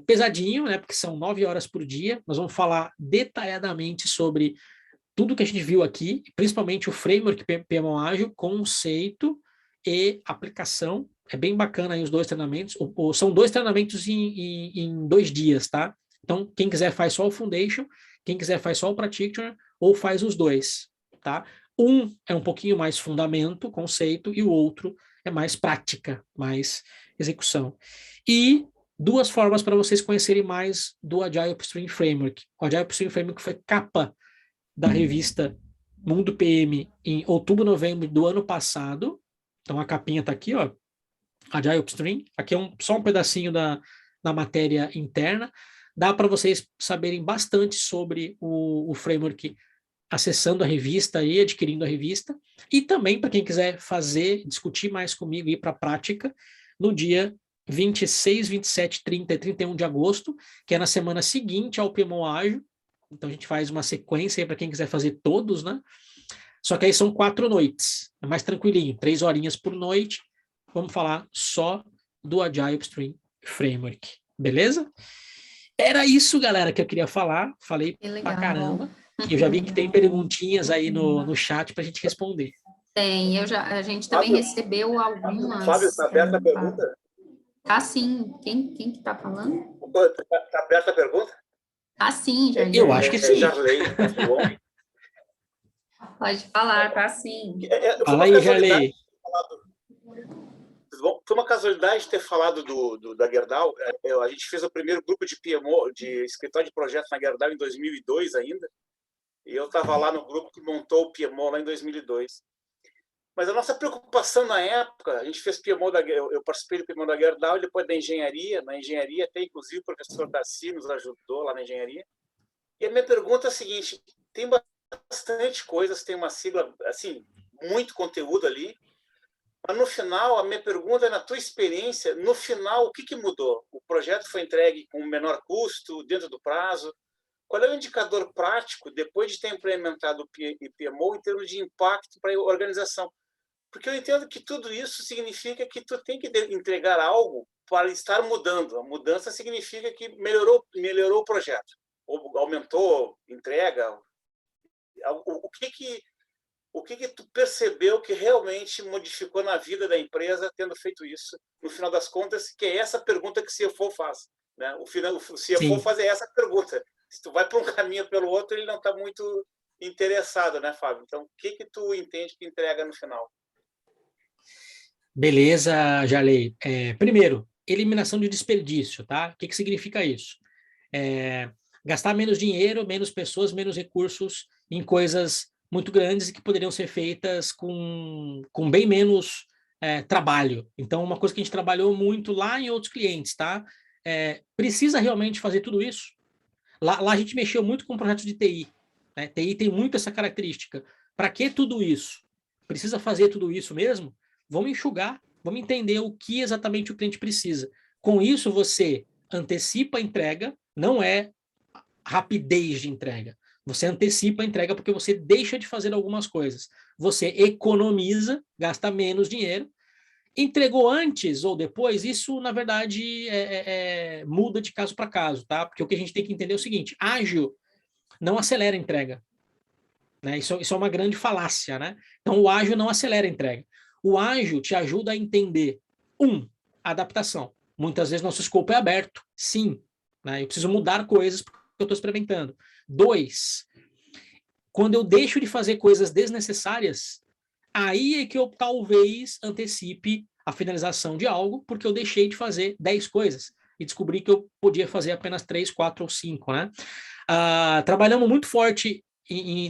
S2: Pesadinho, né? Porque são 9 horas por dia. Nós vamos falar detalhadamente sobre tudo que a gente viu aqui, principalmente o framework PMO Ágil, conceito e aplicação. É bem bacana aí os 2 treinamentos. São 2 treinamentos em 2 dias, tá? Então, quem quiser faz só o Foundation, quem quiser faz só o Practitioner, ou faz os 2, tá? Um é um pouquinho mais fundamento, conceito, e o outro é mais prática, mais execução. E 2 formas para vocês conhecerem mais do Agile Upstream Framework. O Agile Upstream Framework foi capa da revista Mundo PM em outubro, novembro do ano passado. Então a capinha está aqui, ó, Agile Upstream. Aqui é só um pedacinho da matéria interna. Dá para vocês saberem bastante sobre o framework acessando a revista e adquirindo a revista. E também para quem quiser discutir mais comigo e ir para a prática, no dia 26, 27, 30 e 31 de agosto, que é na semana seguinte ao PMO Ágil. Então a gente faz uma sequência aí para quem quiser fazer todos, né? Só que aí são 4 noites, é mais tranquilinho, 3 horinhas por noite. Vamos falar só do Agile Upstream Framework, beleza? Era isso, galera, que eu queria falar. Falei pra caramba. E eu já vi que tem perguntinhas aí no chat para a gente responder.
S1: Tem, a gente também recebeu algumas.
S3: Fábio, está aberta a pergunta?
S1: Tá sim. Quem que está falando?
S3: Está aberta a pergunta?
S1: Ah, sim, Jair.
S2: Eu acho que sim.
S3: Jarley.
S1: Pode falar, tá sim.
S2: Fala aí, Jarley.
S3: Foi uma casualidade ter falado da Gerdau. A gente fez o primeiro grupo de PMO, de escritório de projetos na Gerdau em 2002 ainda. E eu estava lá no grupo que montou o PMO lá em 2002. Mas a nossa preocupação na época, a gente fez PMO eu participei do PMO da Gerdau e depois da engenharia. Na engenharia, até inclusive o professor Daci nos ajudou lá na engenharia. E a minha pergunta é a seguinte, tem bastante coisas, tem uma sigla, assim, muito conteúdo ali, mas no final, a minha pergunta é, na tua experiência, no final, o que mudou? O projeto foi entregue com menor custo, dentro do prazo? Qual é o indicador prático, depois de ter implementado o PMO, em termos de impacto para a organização? Porque eu entendo que tudo isso significa que tu tem que entregar algo para estar mudando. A mudança significa que melhorou o projeto, ou aumentou entrega. O que tu percebeu que realmente modificou na vida da empresa tendo feito isso, no final das contas, que é essa pergunta que o CFO faz. Né? O CFO
S2: Sim.
S3: faz essa pergunta. Se tu vai para um caminho ou pelo outro, ele não está muito interessado, né, Fábio? Então, o que tu entende que entrega no final?
S2: Beleza, Jarley. Primeiro, eliminação de desperdício, tá? O que significa isso? Gastar menos dinheiro, menos pessoas, menos recursos em coisas muito grandes e que poderiam ser feitas com bem menos trabalho. Então, uma coisa que a gente trabalhou muito lá em outros clientes, tá? Precisa realmente fazer tudo isso? Lá a gente mexeu muito com projetos de TI. Né? TI tem muito essa característica. Para que tudo isso? Precisa fazer tudo isso mesmo? Vamos enxugar, vamos entender o que exatamente o cliente precisa. Com isso, você antecipa a entrega, não é rapidez de entrega. Você antecipa a entrega porque você deixa de fazer algumas coisas. Você economiza, gasta menos dinheiro. Entregou antes ou depois, isso, na verdade, muda de caso para caso, tá? Porque o que a gente tem que entender é o seguinte, ágil não acelera a entrega. Né? Isso é uma grande falácia, né? Então, o ágil não acelera a entrega. O ágil te ajuda a entender, adaptação. Muitas vezes nosso escopo é aberto, sim. Né? Eu preciso mudar coisas porque eu estou experimentando. 2, quando eu deixo de fazer coisas desnecessárias, aí é que eu talvez antecipe a finalização de algo, porque eu deixei de fazer 10 coisas e descobri que eu podia fazer apenas 3, 4 ou 5, né? Trabalhamos muito forte,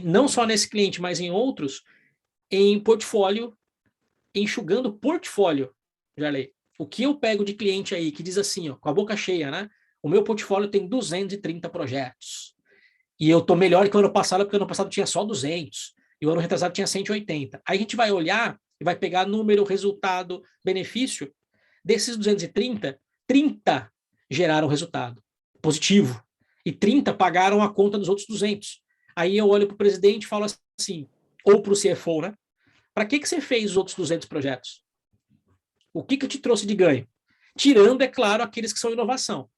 S2: não só nesse cliente, mas em outros, em portfólio, enxugando portfólio, Jarley. O que eu pego de cliente aí que diz assim, ó, com a boca cheia, né? O meu portfólio tem 230 projetos. E eu tô melhor que o ano passado, porque o ano passado tinha só 200. E o ano retrasado tinha 180. Aí a gente vai olhar e vai pegar número, resultado, benefício. Desses 230, 30 geraram resultado positivo. E 30 pagaram a conta dos outros 200. Aí eu olho para o presidente e falo assim, ou para o CFO, né? Para que você fez os outros 200 projetos? O que eu te trouxe de ganho? Tirando, é claro, aqueles que são inovação.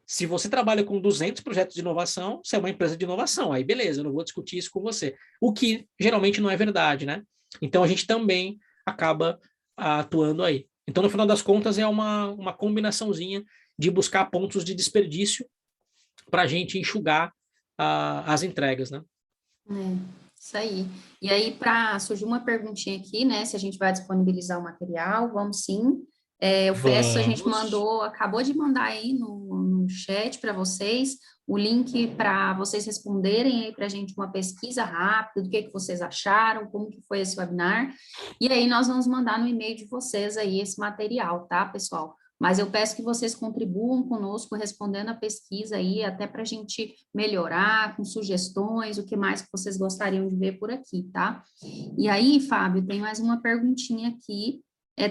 S2: Se você trabalha com 200 projetos de inovação, você é uma empresa de inovação. Aí, beleza, eu não vou discutir isso com você. O que geralmente não é verdade, né? Então, a gente também acaba atuando aí. Então, no final das contas, é uma combinaçãozinha de buscar pontos de desperdício para a gente enxugar as entregas, né?
S1: Isso aí. E aí, surgiu uma perguntinha aqui, né? Se a gente vai disponibilizar o material, vamos sim. O Festo a gente acabou de mandar aí no chat para vocês o link para vocês responderem aí para a gente uma pesquisa rápida do que vocês acharam, como que foi esse webinar. E aí nós vamos mandar no e-mail de vocês aí esse material, tá, pessoal? Mas eu peço que vocês contribuam conosco respondendo a pesquisa aí, até para a gente melhorar, com sugestões, o que mais que vocês gostariam de ver por aqui, tá? E aí, Fábio, tem mais uma perguntinha aqui.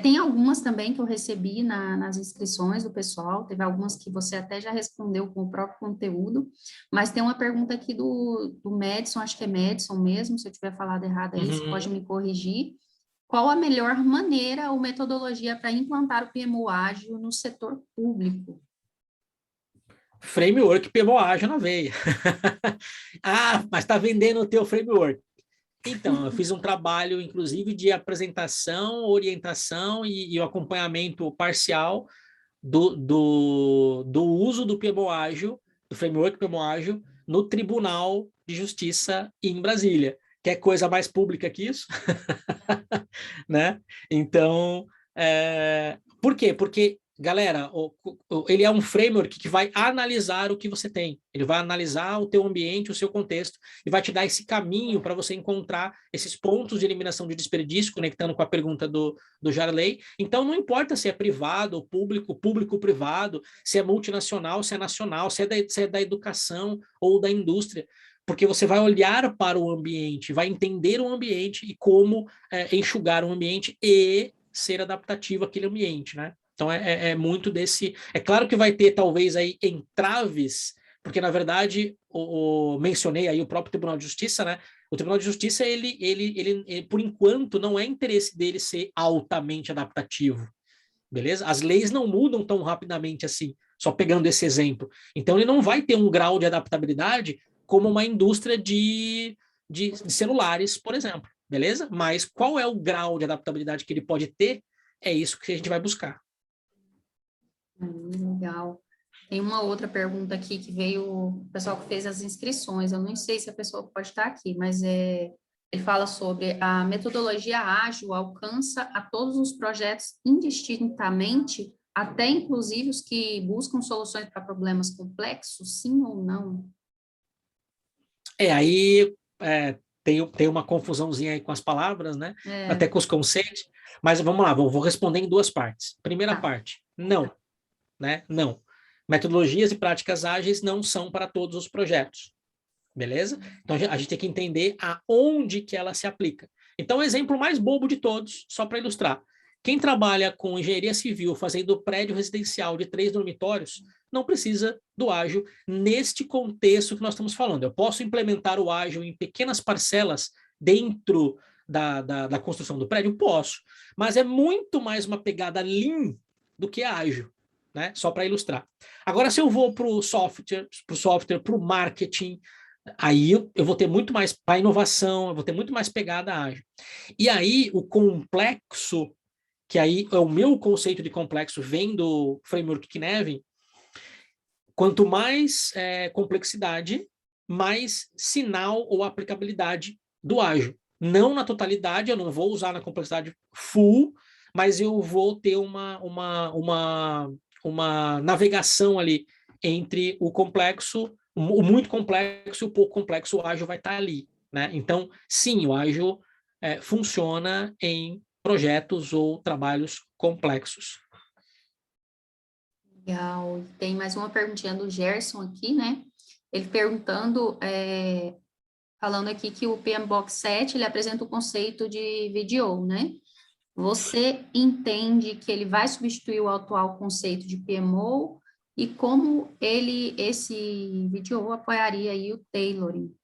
S1: Tem algumas também que eu recebi nas inscrições do pessoal, teve algumas que você até já respondeu com o próprio conteúdo, mas tem uma pergunta aqui do Madison, acho que é Madison mesmo, se eu tiver falado errado aí, você pode me corrigir. Qual a melhor maneira ou metodologia para implantar o PMO ágil no setor público?
S2: Framework PMO ágil na veia. Mas está vendendo o teu framework. Então, eu fiz um trabalho, inclusive, de apresentação, orientação e o acompanhamento parcial do uso do PMO ágil, do framework PMO ágil, no Tribunal de Justiça em Brasília. Quer coisa mais pública que isso? Né? Então, por quê? Porque galera, ele é um framework que vai analisar o que você tem. Ele vai analisar o teu ambiente, o seu contexto, e vai te dar esse caminho para você encontrar esses pontos de eliminação de desperdício, conectando com a pergunta do Jarley. Então, não importa se é privado ou público, público-privado, se é multinacional, se é nacional, se é da educação ou da indústria, porque você vai olhar para o ambiente, vai entender o ambiente e como enxugar o ambiente e ser adaptativo àquele ambiente, né? Então, é muito desse... É claro que vai ter, talvez, aí entraves, porque, na verdade, mencionei aí o próprio Tribunal de Justiça, né? O Tribunal de Justiça, ele, por enquanto, não é interesse dele ser altamente adaptativo, beleza? As leis não mudam tão rapidamente assim, só pegando esse exemplo. Então, ele não vai ter um grau de adaptabilidade como uma indústria de celulares, por exemplo, beleza? Mas qual é o grau de adaptabilidade que ele pode ter? É isso que a gente vai buscar.
S1: Legal. Tem uma outra pergunta aqui que veio, o pessoal que fez as inscrições, eu não sei se a pessoa pode estar aqui, mas ele fala sobre a metodologia ágil alcança a todos os projetos indistintamente, até inclusive os que buscam soluções para problemas complexos, sim ou não?
S2: Aí tem uma confusãozinha aí com as palavras, né? Até com os conceitos, mas vamos lá, vou responder em duas partes. Primeira parte, não. Né? Não. Metodologias e práticas ágeis não são para todos os projetos, beleza? Então, a gente tem que entender aonde que ela se aplica. Então, o exemplo mais bobo de todos, só para ilustrar. Quem trabalha com engenharia civil fazendo prédio residencial de 3 dormitórios, não precisa do ágil neste contexto que nós estamos falando. Eu posso implementar o ágil em pequenas parcelas dentro da construção do prédio? Posso. Mas é muito mais uma pegada lean do que ágil. Né? Só para ilustrar. Agora, se eu vou para o software, para o marketing, aí eu vou ter muito mais para a inovação, eu vou ter muito mais pegada ágil. E aí, o complexo, que aí é o meu conceito de complexo, vem do framework Cynefin, quanto mais complexidade, mais sinal ou aplicabilidade do ágil. Não na totalidade, eu não vou usar na complexidade full, mas eu vou ter uma navegação ali entre o complexo, o muito complexo e o pouco complexo, o ágil vai estar ali, né? Então, sim, o ágil funciona em projetos ou trabalhos complexos.
S1: Legal. Tem mais uma perguntinha do Gerson aqui, né? Ele perguntando, falando aqui que o PMBOK 7, ele apresenta o conceito de VDO, né? Você entende que ele vai substituir o atual conceito de PMO e como esse VDO apoiaria aí o tailoring?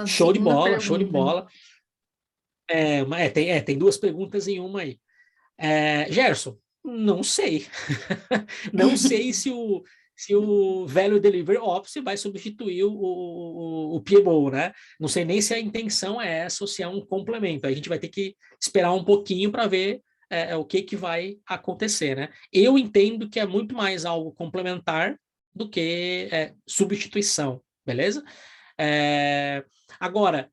S2: Show de bola, show de bola. Tem duas perguntas em uma aí. Gerson, não sei. Não sei se o Value Delivery Ops vai substituir o PMO, né? Não sei nem se a intenção é essa ou se é um complemento. A gente vai ter que esperar um pouquinho para ver o que vai acontecer, né? Eu entendo que é muito mais algo complementar do que substituição, beleza? Agora,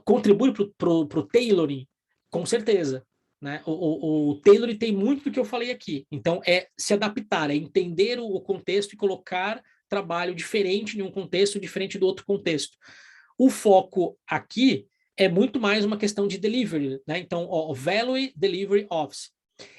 S2: contribui para o tailoring, com certeza. Né? O tailoring tem muito do que eu falei aqui. Então, é se adaptar, é entender o contexto e colocar trabalho diferente em um contexto, diferente do outro contexto. O foco aqui é muito mais uma questão de delivery. Né? Então, o Value Delivery Office.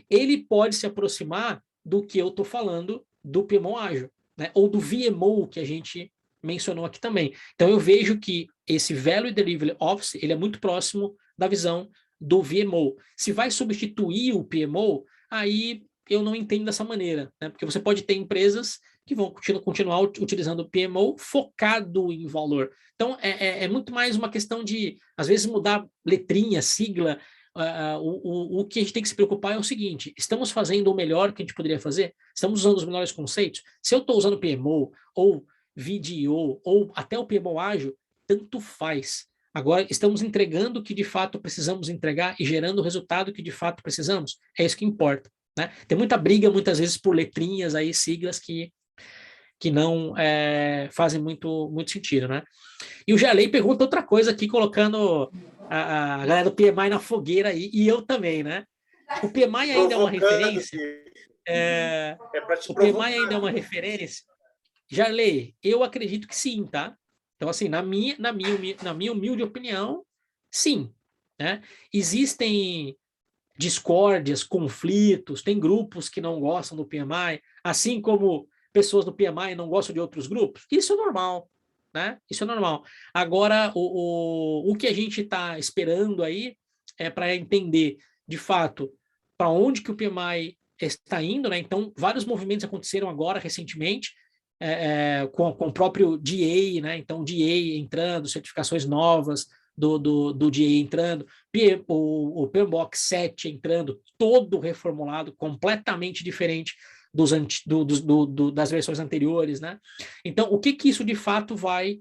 S2: Ele pode se aproximar do que eu estou falando do PMO ágil, né? Ou do VMO, que a gente mencionou aqui também. Então, eu vejo que esse Value Delivery Office ele é muito próximo da visão do VMO. Se vai substituir o PMO, aí eu não entendo dessa maneira, né? Porque você pode ter empresas que vão continuar utilizando o PMO focado em valor. Então, é muito mais uma questão de, às vezes, mudar letrinha, sigla. O que a gente tem que se preocupar é o seguinte: estamos fazendo o melhor que a gente poderia fazer? Estamos usando os melhores conceitos? Se eu estou usando PMO, ou VDO, ou até o PMO ágil, tanto faz. Agora, estamos entregando o que de fato precisamos entregar e gerando o resultado que de fato precisamos? É isso que importa. Né? Tem muita briga, muitas vezes, por letrinhas, aí, siglas que não fazem muito sentido. Né? E o Jalei pergunta outra coisa aqui, colocando a galera do PMI na fogueira aí, e eu também, né? O PMI ainda é uma referência?
S3: para te
S2: O
S3: provocar.
S2: PMI ainda é uma referência? Jarley, eu acredito que sim, tá? Então, assim, na minha humilde opinião, sim, né? Existem discórdias, conflitos, tem grupos que não gostam do PMI, assim como pessoas do PMI não gostam de outros grupos. Isso é normal, né? Isso é normal. Agora, o que a gente está esperando aí é para entender, de fato, para onde que o PMI está indo, né? Então, vários movimentos aconteceram agora, recentemente, com o próprio DA, né? Então, DA entrando, certificações novas do DA entrando, o PMBOK 7 entrando, todo reformulado, completamente diferente das versões anteriores, né? Então, o que isso de fato vai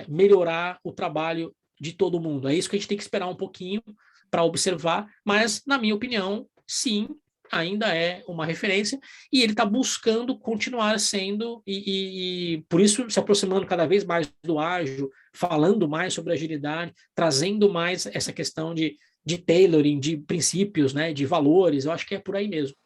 S2: melhorar o trabalho de todo mundo? É isso que a gente tem que esperar um pouquinho para observar, mas, na minha opinião, sim, ainda é uma referência, e ele está buscando continuar sendo, e por isso se aproximando cada vez mais do ágil, falando mais sobre agilidade, trazendo mais essa questão de tailoring, de princípios, né, de valores. Eu acho que é por aí mesmo.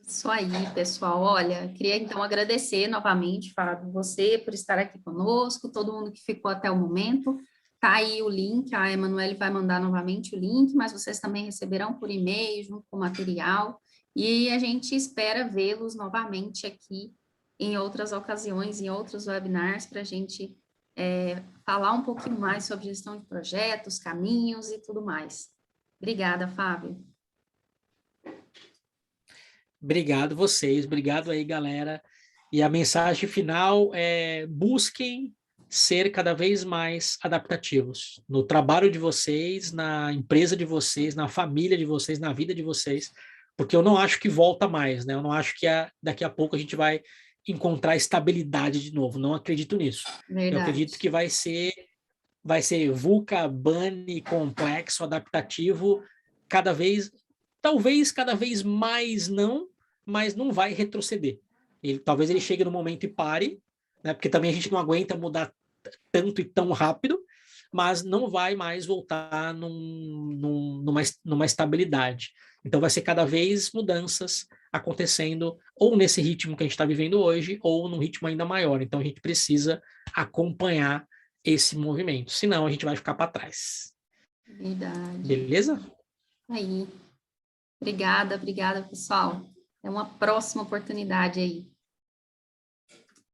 S1: Isso aí, pessoal. Olha, queria então agradecer novamente, Fábio, você por estar aqui conosco, todo mundo que ficou até o momento. Tá aí o link, a Emanuele vai mandar novamente o link, mas vocês também receberão por e-mail, junto com o material, e a gente espera vê-los novamente aqui em outras ocasiões, em outros webinars, para a gente falar um pouquinho mais sobre gestão de projetos, caminhos e tudo mais. Obrigada, Fábio.
S2: Obrigado vocês, obrigado aí, galera. E a mensagem final é: busquem ser cada vez mais adaptativos no trabalho de vocês, na empresa de vocês, na família de vocês, na vida de vocês, porque eu não acho que volta mais, né? Eu não acho que daqui a pouco a gente vai encontrar estabilidade de novo. Não acredito nisso.
S1: Verdade.
S2: Eu acredito que vai ser VUCA, bunny, complexo, adaptativo, talvez cada vez mais não, mas não vai retroceder. Talvez ele chegue no momento e pare, né? Porque também a gente não aguenta mudar tanto e tão rápido, mas não vai mais voltar numa estabilidade. Então vai ser cada vez mudanças acontecendo, ou nesse ritmo que a gente está vivendo hoje, ou num ritmo ainda maior. Então a gente precisa acompanhar esse movimento, senão a gente vai ficar para trás.
S1: Verdade.
S2: Beleza?
S1: Aí. Obrigada, pessoal. É uma próxima oportunidade aí.